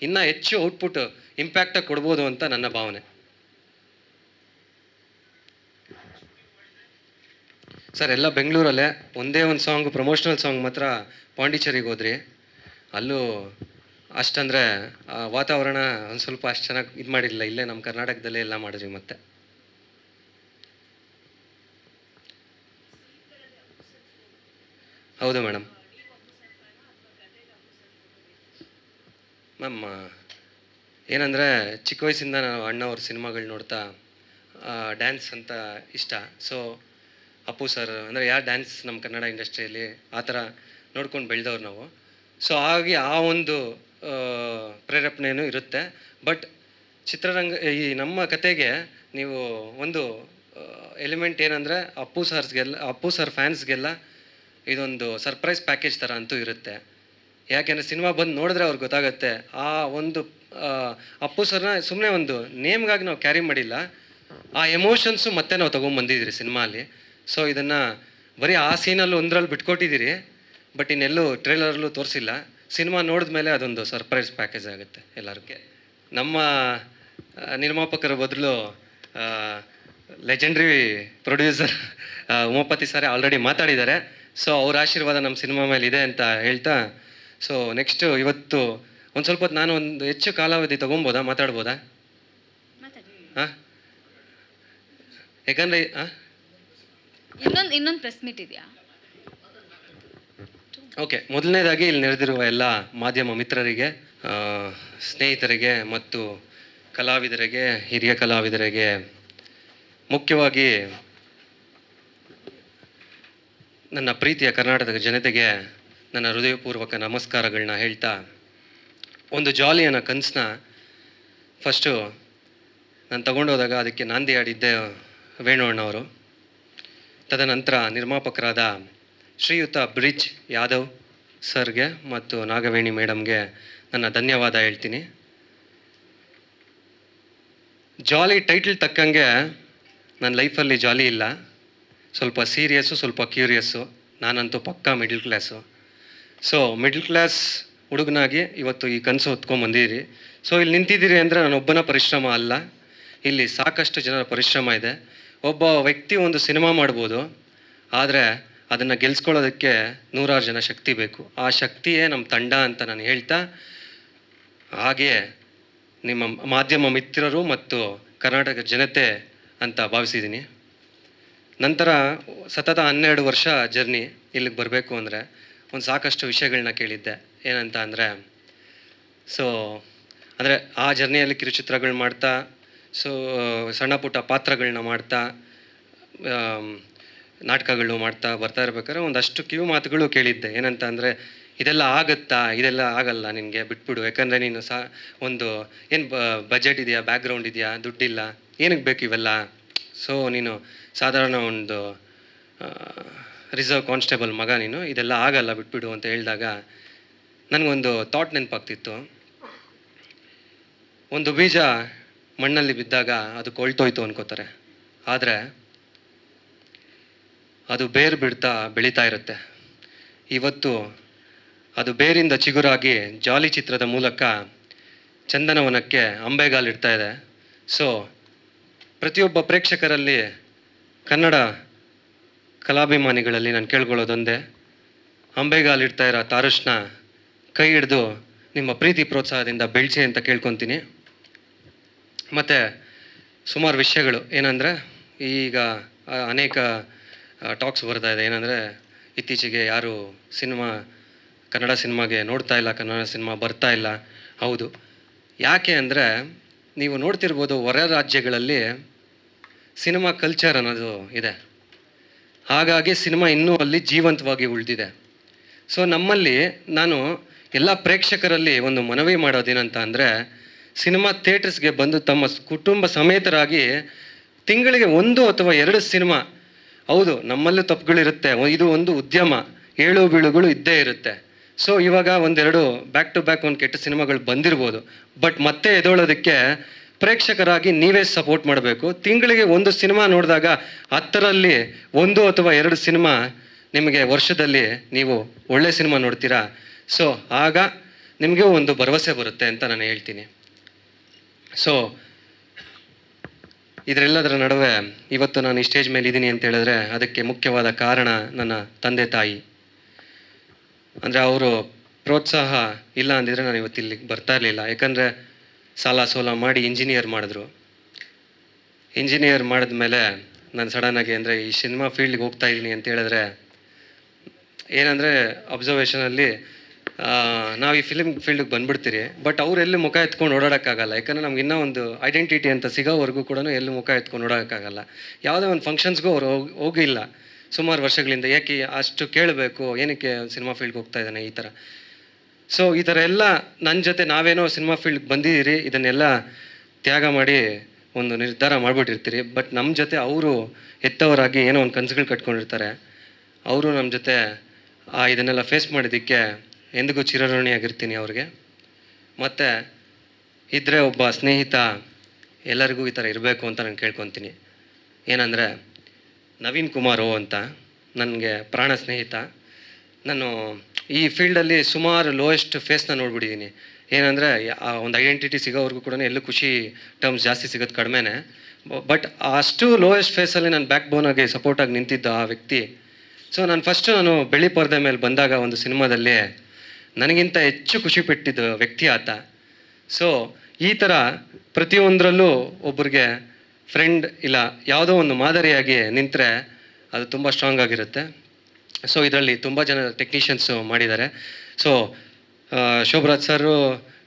B: ಇನ್ನೂ ಹೆಚ್ಚು ಔಟ್ಪುಟ್ ಇಂಪ್ಯಾಕ್ಟಾಗಿ ಕೊಡ್ಬೋದು ಅಂತ ನನ್ನ ಭಾವನೆ. ಸರ್ ಎಲ್ಲ ಬೆಂಗಳೂರಲ್ಲೇ ಒಂದೇ ಒಂದು ಸಾಂಗ್, ಪ್ರಮೋಷನಲ್ ಸಾಂಗ್ ಮಾತ್ರ ಪಾಂಡಿಚೇರಿಗೆ ಹೋದ್ರಿ. ಅಲ್ಲೂ ಅಷ್ಟಂದರೆ ವಾತಾವರಣ ಒಂದು ಸ್ವಲ್ಪ ಅಷ್ಟು ಚೆನ್ನಾಗಿ ಇದು ಮಾಡಿರಲಿಲ್ಲ. ಇಲ್ಲೇ ನಮ್ಮ ಕರ್ನಾಟಕದಲ್ಲೇ ಎಲ್ಲ ಮಾಡಿದ್ರಿ. ಮತ್ತೆ ಹೌದು ಮೇಡಮ್. ಮ್ಯಾಮ್ ಏನಂದರೆ ಚಿಕ್ಕ ವಯಸ್ಸಿಂದ ನಾನು ಅಣ್ಣವ್ರ ಸಿನಿಮಾಗಳು ನೋಡ್ತಾ ಡ್ಯಾನ್ಸ್ ಅಂತ ಇಷ್ಟ. ಸೊ ಅಪ್ಪು ಸರ್ ಅಂದರೆ ಯಾರು ಡ್ಯಾನ್ಸ್ ನಮ್ಮ ಕನ್ನಡ ಇಂಡಸ್ಟ್ರಿಯಲ್ಲಿ ಆ ಥರ ನೋಡ್ಕೊಂಡು ಬೆಳೆದವ್ರು ನಾವು. ಸೊ ಹಾಗೆ ಆ ಒಂದು ಪ್ರೇರೇಪಣೆಯೂ ಇರುತ್ತೆ. ಬಟ್ ಚಿತ್ರರಂಗ ಈ ನಮ್ಮ ಕತೆಗೆ ನೀವು ಒಂದು ಎಲಿಮೆಂಟ್ ಏನಂದರೆ ಅಪ್ಪು ಸರ್ ಫ್ಯಾನ್ಸ್ಗೆಲ್ಲ ಇದೊಂದು ಸರ್ಪ್ರೈಸ್ ಪ್ಯಾಕೇಜ್ ಥರ ಅಂತೂ ಇರುತ್ತೆ. ಯಾಕೆಂದರೆ ಸಿನಿಮಾ ಬಂದು ನೋಡಿದ್ರೆ ಅವ್ರಿಗೆ ಗೊತ್ತಾಗುತ್ತೆ. ಆ ಒಂದು ಅಪ್ಪು ಸರ್ನ ಸುಮ್ಮನೆ ಒಂದು ನೇಮ್ಗಾಗಿ ನಾವು ಕ್ಯಾರಿ ಮಾಡಿಲ್ಲ, ಆ ಎಮೋಷನ್ಸು ಮತ್ತೆ ನಾವು ತೊಗೊಂಬಂದಿದ್ದೀರಿ ಸಿನಿಮಾಲಿ. ಸೊ ಇದನ್ನು ಬರೀ ಆ ಸೀನಲ್ಲಿ ಒಂದರಲ್ಲಿ ಬಿಟ್ಕೊಟ್ಟಿದ್ದೀರಿ, ಬಟ್ ಇನ್ನೆಲ್ಲೂ ಟ್ರೇಲರಲ್ಲೂ ತೋರಿಸಿಲ್ಲ. ಸಿನಿಮಾ ನೋಡಿದ ಮೇಲೆ ಅದೊಂದು ಸರ್ಪ್ರೈಸ್ ಪ್ಯಾಕೇಜ್ ಆಗುತ್ತೆ ಎಲ್ಲರಿಗೆ. ನಮ್ಮ ನಿರ್ಮಾಪಕರ ಬದಲು legendary producer Umapathi sir already ಮಾತಾಡಿದ್ದಾರೆ. ಸೊ ಅವ್ರ ಆಶೀರ್ವಾದ ನಮ್ಮ ಸಿನಿಮಾ ಮೇಲೆ ಇದೆ ಅಂತ ಹೇಳ್ತಾ, ಸೊ ನೆಕ್ಸ್ಟು ಇವತ್ತು ಒಂದು ಸ್ವಲ್ಪ ಹೊತ್ತು ನಾನು ಒಂದು ಹೆಚ್ಚು ಕಾಲಾವಧಿ ತೊಗೊಬೋದಾ, ಮಾತಾಡ್ಬೋದಾ? ಹಾಂ, ಯಾಕಂದರೆ
F: ಇನ್ನೊಂದು ಪ್ರೆಸ್ ಮೀಟ್ ಇದೆಯಾ?
B: ಓಕೆ. ಮೊದಲನೇದಾಗಿ ಇಲ್ಲಿ ನೆರೆದಿರುವ ಎಲ್ಲ ಮಾಧ್ಯಮ ಮಿತ್ರರಿಗೆ, ಸ್ನೇಹಿತರಿಗೆ ಮತ್ತು ಕಲಾವಿದರಿಗೆ, ಹಿರಿಯ ಕಲಾವಿದರಿಗೆ, ಮುಖ್ಯವಾಗಿ ನನ್ನ ಪ್ರೀತಿಯ ಕರ್ನಾಟಕದ ಜನತೆಗೆ ನನ್ನ ಹೃದಯಪೂರ್ವಕ ನಮಸ್ಕಾರಗಳನ್ನ ಹೇಳ್ತಾ, ಒಂದು ಜಾಲಿ ಅನ್ನೋ ಕನಸನ್ನ ಫಸ್ಟು ನಾನು ತಗೊಂಡೋದಾಗ ಅದಕ್ಕೆ ನಾಂದಿ ಆಡಿದ್ದೆ ವೇಣುವಣ್ಣವರು. ತದನಂತರ ನಿರ್ಮಾಪಕರಾದ ಶ್ರೀಯುತ ಬ್ರಿಜ್ ಯಾದವ್ ಸರ್ಗೆ ಮತ್ತು ನಾಗವೇಣಿ ಮೇಡಮ್ಗೆ ನನ್ನ ಧನ್ಯವಾದ ಹೇಳ್ತೀನಿ. ಜಾಲಿ ಟೈಟಲ್ ತಕ್ಕಂಗೆ ನನ್ನ ಲೈಫಲ್ಲಿ ಜಾಲಿ ಇಲ್ಲ, ಸ್ವಲ್ಪ ಸೀರಿಯಸ್ಸು, ಸ್ವಲ್ಪ ಕ್ಯೂರಿಯಸ್ಸು. ನಾನಂತೂ ಪಕ್ಕಾ middle class. So middle class ಹುಡುಗನಾಗಿ ಇವತ್ತು ಈ ಕನಸು ಹೊತ್ಕೊಂಡ್ಬಂದಿದ್ದೀರಿ. ಸೊ ಇಲ್ಲಿ ನಿಂತಿದ್ದೀರಿ ಅಂದರೆ ನಾನೊಬ್ಬನ ಪರಿಶ್ರಮ ಅಲ್ಲ, ಇಲ್ಲಿ ಸಾಕಷ್ಟು ಜನರ ಪರಿಶ್ರಮ ಇದೆ. ಒಬ್ಬ ವ್ಯಕ್ತಿ ಒಂದು ಸಿನಿಮಾ ಮಾಡ್ಬೋದು, ಆದರೆ ಅದನ್ನು ಗೆಲ್ಸ್ಕೊಳ್ಳೋದಕ್ಕೆ 100 ಜನ ಶಕ್ತಿ ಬೇಕು. ಆ ಶಕ್ತಿಯೇ ನಮ್ಮ ತಂಡ ಅಂತ ನಾನು ಹೇಳ್ತಾ, ಹಾಗೆಯೇ ನಿಮ್ಮ ಮಾಧ್ಯಮ ಮಿತ್ರರು ಮತ್ತು ಕರ್ನಾಟಕ ಜನತೆ ಅಂತ ಭಾವಿಸಿದ್ದೀನಿ. ನಂತರ ಸತತ 12 ವರ್ಷ ಜರ್ನಿ ಇಲ್ಲಿಗೆ ಬರಬೇಕು ಅಂದರೆ ಒಂದು ಸಾಕಷ್ಟು ವಿಷಯಗಳನ್ನ ಕೇಳಿದ್ದೆ. ಏನಂತ ಅಂದರೆ, ಆ ಜರ್ನಿಯಲ್ಲಿ ಕಿರುಚಿತ್ರಗಳು ಮಾಡ್ತಾ, ಸಣ್ಣ ಪುಟ್ಟ ಪಾತ್ರಗಳನ್ನ ಮಾಡ್ತಾ, ನಾಟಕಗಳು ಮಾಡ್ತಾ ಬರ್ತಾ ಇರ್ಬೇಕಾದ್ರೆ ಒಂದಷ್ಟು ಕಿವಿ ಮಾತುಗಳು ಕೇಳಿದ್ದೆ. ಏನಂತ ಅಂದರೆ, ಇದೆಲ್ಲ ಆಗುತ್ತಾ, ಇದೆಲ್ಲ ಆಗಲ್ಲ, ನಿನಗೆ ಬಿಟ್ಬಿಡು, ಯಾಕಂದರೆ ನೀನು ಒಂದು ಏನು ಬಜೆಟ್ ಇದೆಯಾ, ಬ್ಯಾಕ್ಗ್ರೌಂಡ್ ಇದೆಯಾ, ದುಡ್ಡಿಲ್ಲ, ಏನಕ್ಕೆ ಬೇಕು ಇವೆಲ್ಲ, ಸೊ ನೀನು ಸಾಧಾರಣ ಒಂದು ರಿಸರ್ವ್ ಕಾನ್ಸ್ಟೇಬಲ್ ಮಗ, ನೀನು ಇದೆಲ್ಲ ಆಗಲ್ಲ, ಬಿಟ್ಬಿಡು ಅಂತ ಹೇಳಿದಾಗ ನನಗೊಂದು ಥಾಟ್ ನೆನಪಾಗ್ತಿತ್ತು. ಒಂದು ಬೀಜ ಮಣ್ಣಲ್ಲಿ ಬಿದ್ದಾಗ ಅದು ಕೊಳ್ತೋಯ್ತು ಅನ್ಕೋತಾರೆ, ಆದರೆ ಅದು ಬೇರು ಬಿಡ್ತಾ ಬೆಳೀತಾ ಇರುತ್ತೆ. ಇವತ್ತು ಅದು ಬೇರಿಂದ ಚಿಗುರಾಗಿ ಜಾಲಿ ಚಿತ್ರದ ಮೂಲಕ ಚಂದನವನಕ್ಕೆ ಅಂಬೆಗಾಲಿಡ್ತಾ ಇದೆ. ಸೊ ಪ್ರತಿಯೊಬ್ಬ ಪ್ರೇಕ್ಷಕರಲ್ಲಿ, ಕನ್ನಡ ಕಲಾಭಿಮಾನಿಗಳಲ್ಲಿ ನಾನು ಕೇಳ್ಕೊಳ್ಳೋದೊಂದೇ, ಅಂಬೆಗಾಲಿಡ್ತಾ ಇರೋ ತಾರುಷ್ನ ಕೈ ಹಿಡಿದು ನಿಮ್ಮ ಪ್ರೀತಿ ಪ್ರೋತ್ಸಾಹದಿಂದ ಬೆಳೆಸಿ ಅಂತ ಕೇಳ್ಕೊತೀನಿ. ಮತ್ತು ಸುಮಾರು ವಿಷಯಗಳು ಏನಂದರೆ, ಈಗ ಅನೇಕ ಟಾಕ್ಸ್ ಬರ್ತಾ ಇದೆ. ಏನಂದರೆ, ಇತ್ತೀಚೆಗೆ ಯಾರು ಕನ್ನಡ ಸಿನಿಮಾಗೆ ನೋಡ್ತಾ ಇಲ್ಲ, ಕನ್ನಡ ಸಿನಿಮಾ ಬರ್ತಾ ಇಲ್ಲ. ಹೌದು, ಯಾಕೆ ಅಂದರೆ ನೀವು ನೋಡ್ತಿರ್ಬೋದು, ಹೊರ ರಾಜ್ಯಗಳಲ್ಲಿ ಸಿನಿಮಾ ಕಲ್ಚರ್ ಅನ್ನೋದು ಇದೆ, ಹಾಗಾಗಿ ಸಿನಿಮಾ ಇನ್ನೂ ಅಲ್ಲಿ ಜೀವಂತವಾಗಿ ಉಳಿದಿದೆ. ಸೊ ನಮ್ಮಲ್ಲಿ ನಾನು ಎಲ್ಲ ಪ್ರೇಕ್ಷಕರಲ್ಲಿ ಒಂದು ಮನವಿ ಮಾಡೋದೇನಂತ ಅಂದರೆ, ಸಿನಿಮಾ ಥಿಯೇಟರ್ಸ್ಗೆ ಬಂದು ತಮ್ಮ ಕುಟುಂಬ ಸಮೇತರಾಗಿ ತಿಂಗಳಿಗೆ 1 ಅಥವಾ 2 ಸಿನಿಮಾ, ಹೌದು ನಮ್ಮಲ್ಲೂ ತಪ್ಪುಗಳಿರುತ್ತೆ, ಇದು ಒಂದು ಉದ್ಯಮ, ಏಳು ಬೀಳುಗಳು ಇದ್ದೇ ಇರುತ್ತೆ. ಸೊ ಇವಾಗ 1-2 ಬ್ಯಾಕ್ ಟು ಬ್ಯಾಕ್ ಒಂದು ಕೆಟ್ಟ ಸಿನಿಮಾಗಳು ಬಂದಿರ್ಬೋದು, ಬಟ್ ಮತ್ತೆ ಎದೋಳೋದಕ್ಕೆ ಪ್ರೇಕ್ಷಕರಾಗಿ ನೀವೇ ಸಪೋರ್ಟ್ ಮಾಡಬೇಕು. ತಿಂಗಳಿಗೆ 1 ಸಿನಿಮಾ ನೋಡಿದಾಗ 10ರಲ್ಲಿ 1 ಅಥವಾ 2 ಸಿನಿಮಾ ನಿಮಗೆ ವರ್ಷದಲ್ಲಿ ನೀವು ಒಳ್ಳೆ ಸಿನಿಮಾ ನೋಡ್ತೀರಾ. ಸೊ ಆಗ ನಿಮಗೆ ಒಂದು ಭರವಸೆ ಬರುತ್ತೆ ಅಂತ ನಾನು ಹೇಳ್ತೀನಿ. ಸೊ ಇದರೆಲ್ಲದರ ನಡುವೆ ಇವತ್ತು ನಾನು ಈ ಸ್ಟೇಜ್ ಮೇಲೆ ಇದ್ದೀನಿ ಅಂತ ಹೇಳಿದ್ರೆ ಅದಕ್ಕೆ ಮುಖ್ಯವಾದ ಕಾರಣ ನನ್ನ ತಂದೆ ತಾಯಿ. ಅಂದರೆ ಅವರು ಪ್ರೋತ್ಸಾಹ ಇಲ್ಲ ಅಂದಿದ್ರೆ ನಾನು ಇವತ್ತು ಇಲ್ಲಿಗೆ ಬರ್ತಾ ಇರಲಿಲ್ಲ. ಯಾಕಂದರೆ ಸಾಲ ಸೋಲ ಮಾಡಿ ಇಂಜಿನಿಯರ್ ಮಾಡಿದ್ರು. ಇಂಜಿನಿಯರ್ ಮಾಡಿದ್ಮೇಲೆ ನಾನು ಸಡನ್ನಾಗಿ ಅಂದರೆ ಈ ಸಿನಿಮಾ ಫೀಲ್ಡ್ಗೆ ಹೋಗ್ತಾ ಇದ್ದೀನಿ ಅಂತ ಹೇಳಿದ್ರೆ, ಏನಂದರೆ ಅಬ್ಸರ್ವೇಷನಲ್ಲಿ ನಾವು ಈ ಫಿಲ್ಮ್ ಫೀಲ್ಡಿಗೆ ಬಂದುಬಿಡ್ತೀರಿ, ಬಟ್ ಅವ್ರು ಎಲ್ಲಿ ಮುಖ ಎತ್ಕೊಂಡು ಓಡಾಡೋಕ್ಕಾಗಲ್ಲ. ಯಾಕಂದರೆ ನಮ್ಗೆ ಇನ್ನೂ ಒಂದು ಐಡೆಂಟಿಟಿ ಅಂತ ಸಿಗೋವರೆಗೂ ಕೂಡ ಎಲ್ಲಿ ಮುಖ ಎತ್ಕೊಂಡು ಓಡೋಕ್ಕಾಗಲ್ಲ. ಯಾವುದೇ ಒಂದು ಫಂಕ್ಷನ್ಸ್ಗೂ ಅವ್ರು ಹೋಗಿಲ್ಲ ಸುಮಾರು ವರ್ಷಗಳಿಂದ. ಯಾಕೆ ಅಷ್ಟು ಕೇಳಬೇಕು, ಏನಕ್ಕೆ ಸಿನಿಮಾ ಫೀಲ್ಡ್ಗೆ ಹೋಗ್ತಾ ಇದ್ದಾನೆ ಈ ಥರ. ಸೊ ಈ ಥರ ಎಲ್ಲ ನನ್ನ ಜೊತೆ ನಾವೇನೋ ಸಿನಿಮಾ ಫೀಲ್ಡ್ಗೆ ಬಂದಿದ್ದೀರಿ, ಇದನ್ನೆಲ್ಲ ತ್ಯಾಗ ಮಾಡಿ ಒಂದು ನಿರ್ಧಾರ ಮಾಡಿಬಿಟ್ಟಿರ್ತೀರಿ, ಬಟ್ ನಮ್ಮ ಜೊತೆ ಅವರು ಎತ್ತವರಾಗಿ ಏನೋ ಒಂದು ಕನಸುಗಳು ಕಟ್ಕೊಂಡಿರ್ತಾರೆ. ಅವರು ನಮ್ಮ ಜೊತೆ ಇದನ್ನೆಲ್ಲ ಫೇಸ್ ಮಾಡಿದ್ದಕ್ಕೆ ಎಂದಿಗೂ ಚಿರಋಣಿಯಾಗಿರ್ತೀನಿ ಅವ್ರಿಗೆ. ಮತ್ತು ಇದ್ದರೆ ಒಬ್ಬ ಸ್ನೇಹಿತ ಎಲ್ಲರಿಗೂ ಈ ಥರ ಇರಬೇಕು ಅಂತ ನಾನು ಕೇಳ್ಕೊತೀನಿ. ಏನಂದರೆ, ನವೀನ್ ಕುಮಾರ್ ಅಂತ ನನಗೆ ಪ್ರಾಣ ಸ್ನೇಹಿತ. ನಾನು ಈ ಫೀಲ್ಡಲ್ಲಿ ಸುಮಾರು ಲೋಯೆಸ್ಟ್ ಫೇಸ್ನ ನೋಡ್ಬಿಟ್ಟಿದ್ದೀನಿ. ಏನಂದರೆ ಒಂದು ಐಡೆಂಟಿಟಿ ಸಿಗೋವರೆಗೂ ಕೂಡ ಎಲ್ಲೂ ಖುಷಿ ಟರ್ಮ್ಸ್ ಜಾಸ್ತಿ ಸಿಗೋದು ಕಡಿಮೆನೇ, ಬಟ್ ಅಷ್ಟು ಲೋಯೆಸ್ಟ್ ಫೇಸಲ್ಲಿ ನಾನು ಬ್ಯಾಕ್ ಬೋನಾಗಿ ಸಪೋರ್ಟಾಗಿ ನಿಂತಿದ್ದ ಆ ವ್ಯಕ್ತಿ. ಸೊ ನಾನು ಬೆಳ್ಳಿ ಪರದೆ ಮೇಲೆ ಬಂದಾಗ ಒಂದು ಸಿನಿಮಾದಲ್ಲಿ ನನಗಿಂತ ಹೆಚ್ಚು ಖುಷಿ ಪಟ್ಟಿದ್ದ ವ್ಯಕ್ತಿ ಆತ. ಸೊ ಈ ಥರ ಪ್ರತಿಯೊಂದರಲ್ಲೂ ಒಬ್ಬರಿಗೆ ಫ್ರೆಂಡ್ ಇಲ್ಲ ಯಾವುದೋ ಒಂದು ಮಾದರಿಯಾಗಿ ನಿಂತರೆ ಅದು ತುಂಬ ಸ್ಟ್ರಾಂಗ್ ಆಗಿರುತ್ತೆ. ಸೊ ಇದರಲ್ಲಿ ತುಂಬ ಜನ ಟೆಕ್ನಿಷಿಯನ್ಸು ಮಾಡಿದ್ದಾರೆ. ಸೊ ಶೋಭರಾಜ್ ಸರು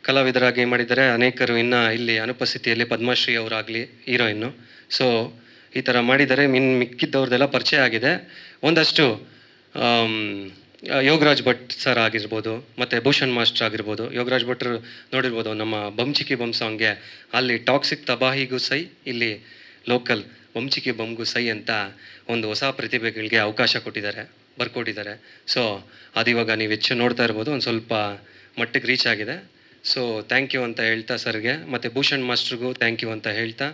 B: ಕಲಾವಿದರಾಗಿ ಮಾಡಿದ್ದಾರೆ, ಅನೇಕರು ಇನ್ನು ಇಲ್ಲಿ ಅನುಪಸ್ಥಿತಿಯಲ್ಲಿ ಪದ್ಮಶ್ರೀ ಅವರಾಗಲಿ ಹೀರೋಯಿನ್ನು. ಸೊ ಈ ಥರ ಮಾಡಿದ್ದಾರೆ. ಮಿಕ್ಕಿದ್ದವ್ರದ್ದೆಲ್ಲ ಪರಿಚಯ ಆಗಿದೆ. ಒಂದಷ್ಟು ಯೋಗರಾಜ್ ಭಟ್ ಸರ್ ಆಗಿರ್ಬೋದು, ಮತ್ತು ಭೂಷಣ್ ಮಾಸ್ಟರ್ ಆಗಿರ್ಬೋದು. ಯೋಗರಾಜ್ ಭಟ್ರು ನೋಡಿರ್ಬೋದು, ನಮ್ಮ ಬಂಚಿಕಿ ಬಮ್ ಸಾಂಗ್ಗೆ ಅಲ್ಲಿ ಟಾಕ್ಸಿಕ್ ತಬಾಹಿಗೂ ಸೈ, ಇಲ್ಲಿ ಲೋಕಲ್ ಬಂಚಿಕಿ ಬಮ್ಗೂ ಸೈ ಅಂತ ಒಂದು ಹೊಸ ಪ್ರತಿಭೆಗಳಿಗೆ ಅವಕಾಶ ಬರ್ಕೊಟ್ಟಿದ್ದಾರೆ. ಸೊ ಅದು ಇವಾಗ ನೀವು ಹೆಚ್ಚು ನೋಡ್ತಾ ಇರ್ಬೋದು, ಒಂದು ಸ್ವಲ್ಪ ಮಟ್ಟಿಗೆ ರೀಚ್ ಆಗಿದೆ. ಸೊ ಥ್ಯಾಂಕ್ ಯು ಅಂತ ಹೇಳ್ತಾ ಸರ್ಗೆ, ಮತ್ತು ಭೂಷಣ್ ಮಾಸ್ಟ್ರಿಗೂ ಥ್ಯಾಂಕ್ ಯು ಅಂತ ಹೇಳ್ತಾ,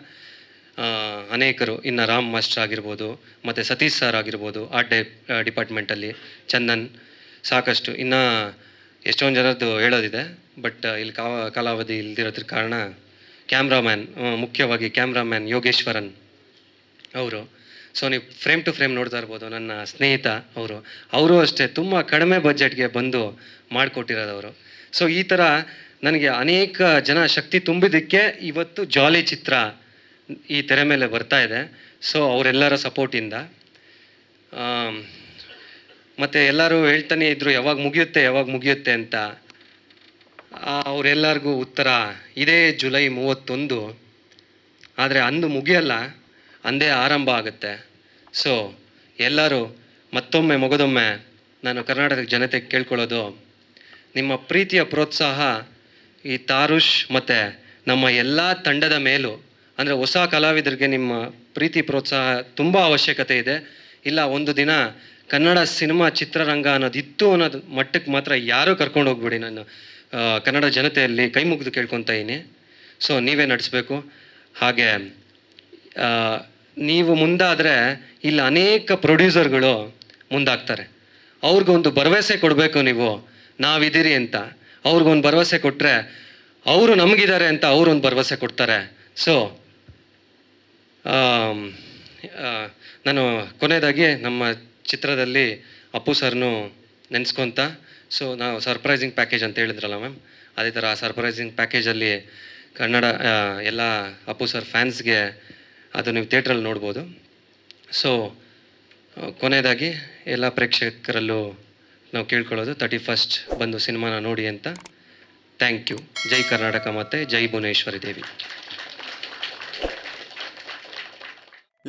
B: ಅನೇಕರು ಇನ್ನು ರಾಮ್ ಮಾಸ್ಟರ್ ಆಗಿರ್ಬೋದು, ಮತ್ತು ಸತೀಶ್ ಸರ್ ಆಗಿರ್ಬೋದು, ಆರ್ಟ್ ಡಿಪಾರ್ಟ್ಮೆಂಟಲ್ಲಿ ಚಂದನ್, ಸಾಕಷ್ಟು ಇನ್ನು ಎಷ್ಟೊಂದು ಜನರದ್ದು ಹೇಳೋದಿದೆ. ಬಟ್ ಇಲ್ಲಿ ಕಾಲಾವಧಿ ಇಲ್ದಿರೋದ್ರ ಕಾರಣ ಮುಖ್ಯವಾಗಿ ಕ್ಯಾಮ್ರಾಮ್ಯಾನ್ ಯೋಗೇಶ್ವರನ್ ಅವರು. ಸೊ ನೀವು ಫ್ರೇಮ್ ಟು ಫ್ರೇಮ್ ನೋಡ್ತಾ ಇರ್ಬೋದು, ನನ್ನ ಸ್ನೇಹಿತ ಅವರು ಅಷ್ಟೇ ತುಂಬ ಕಡಿಮೆ ಬಜೆಟ್ಗೆ ಬಂದು ಮಾಡಿಕೊಟ್ಟಿರೋದವರು. ಸೊ ಈ ಥರ ನನಗೆ ಅನೇಕ ಜನ ಶಕ್ತಿ ತುಂಬಿದ್ದಕ್ಕೆ ಇವತ್ತು ಜಾಲಿ ಚಿತ್ರ ಈ ತೆರೆ ಮೇಲೆ ಬರ್ತಾ ಇದೆ. ಸೊ ಅವರೆಲ್ಲರ ಸಪೋರ್ಟಿಂದ, ಮತ್ತು ಎಲ್ಲರೂ ಹೇಳ್ತಾನೆ ಇದ್ದರು ಯಾವಾಗ ಮುಗಿಯುತ್ತೆ ಅಂತ. ಅವರೆಲ್ಲರಿಗೂ ಉತ್ತರ ಇದೇ ಜುಲೈ 31. ಆದರೆ ಅಂದು ಮುಗಿಯಲ್ಲ, ಅಂದೇ ಆರಂಭ ಆಗುತ್ತೆ. ಸೊ ಎಲ್ಲರೂ ಮಗದೊಮ್ಮೆ ನಾನು ಕರ್ನಾಟಕದ ಜನತೆಗೆ ಕೇಳ್ಕೊಳ್ಳೋದು, ನಿಮ್ಮ ಪ್ರೀತಿಯ ಪ್ರೋತ್ಸಾಹ ಈ ತಾರುಷ್ ಮತ್ತು ನಮ್ಮ ಎಲ್ಲ ತಂಡದ ಮೇಲೂ, ಅಂದರೆ ಹೊಸ ಕಲಾವಿದರಿಗೆ ನಿಮ್ಮ ಪ್ರೀತಿ ಪ್ರೋತ್ಸಾಹ ತುಂಬ ಅವಶ್ಯಕತೆ ಇದೆ. ಇಲ್ಲ ಒಂದು ದಿನ ಕನ್ನಡ ಸಿನಿಮಾ ಚಿತ್ರರಂಗ ಅನ್ನೋದು ಮಟ್ಟಕ್ಕೆ ಮಾತ್ರ ಯಾರೂ ಕರ್ಕೊಂಡು ಹೋಗ್ಬಿಡಿ. ನಾನು ಕನ್ನಡ ಜನತೆಯಲ್ಲಿ ಕೈ ಮುಗಿದು ಕೇಳ್ಕೊತಾ ಇದ್ದೀನಿ. ಸೊ ನೀವೇ ನಡೆಸಬೇಕು. ಹಾಗೆ ನೀವು ಮುಂದಾದರೆ ಇಲ್ಲಿ ಅನೇಕ ಪ್ರೊಡ್ಯೂಸರ್ಗಳು ಮುಂದಾಗ್ತಾರೆ. ಅವ್ರಿಗೊಂದು ಭರವಸೆ ಕೊಡಬೇಕು, ನೀವು ನಾವಿದ್ದೀರಿ ಅಂತ. ಅವ್ರಿಗೊಂದು ಭರವಸೆ ಕೊಟ್ಟರೆ ಅವರು ನಮಗಿದ್ದಾರೆ ಅಂತ ಅವರೊಂದು ಭರವಸೆ ಕೊಡ್ತಾರೆ. ಸೊ ನಾನು ಕೊನೆಯದಾಗಿ ನಮ್ಮ ಚಿತ್ರದಲ್ಲಿ ಅಪ್ಪು ಸರ್ನು ನೆನೆಸ್ಕೊತ, ಸೊ ನಾವು ಸರ್ಪ್ರೈಸಿಂಗ್ ಪ್ಯಾಕೇಜ್ ಅಂತ ಹೇಳಿದ್ರಲ್ಲ ಮ್ಯಾಮ್, ಅದೇ ಥರ ಸರ್ಪ್ರೈಸಿಂಗ್ ಪ್ಯಾಕೇಜಲ್ಲಿ ಕನ್ನಡ ಎಲ್ಲ ಅಪ್ಪು ಸರ್ ಫ್ಯಾನ್ಸ್ಗೆ ಅದು ನೀವು ಥಿಯೇಟ್ರಲ್ಲಿ ನೋಡ್ಬೋದು. ಸೊ ಕೊನೆಯದಾಗಿ ಎಲ್ಲ ಪ್ರೇಕ್ಷಕರಲ್ಲೂ ನಾವು ಕೇಳ್ಕೊಳ್ಳೋದು 31st ಬಂದು ಸಿನಿಮಾನ ನೋಡಿ ಅಂತ. Thank you. ಜೈ ಕರ್ನಾಟಕ ಮತ್ತು ಜೈ ಭುವನೇಶ್ವರಿ ದೇವಿ.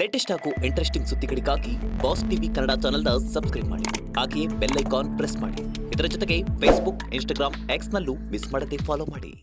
L: ಲೇಟೆಸ್ಟ್ ಹಾಗೂ ಇಂಟ್ರೆಸ್ಟಿಂಗ್ ಸುದ್ದಿಗಳಿಗಾಗಿ ಬಾಸ್ ಟಿವಿ ಕನ್ನಡ ಚಾನೆಲ್ನ ಸಬ್ಸ್ಕ್ರೈಬ್ ಮಾಡಿ. ಹಾಗೆಯೇ ಬೆಲ್ ಐಕಾನ್ ಪ್ರೆಸ್ ಮಾಡಿ. ಇದರ ಜೊತೆಗೆ ಫೇಸ್ಬುಕ್, ಇನ್ಸ್ಟಾಗ್ರಾಮ್, ಎಕ್ಸ್ನಲ್ಲೂ ಮಿಸ್ ಮಾಡದೆ ಫಾಲೋ ಮಾಡಿ.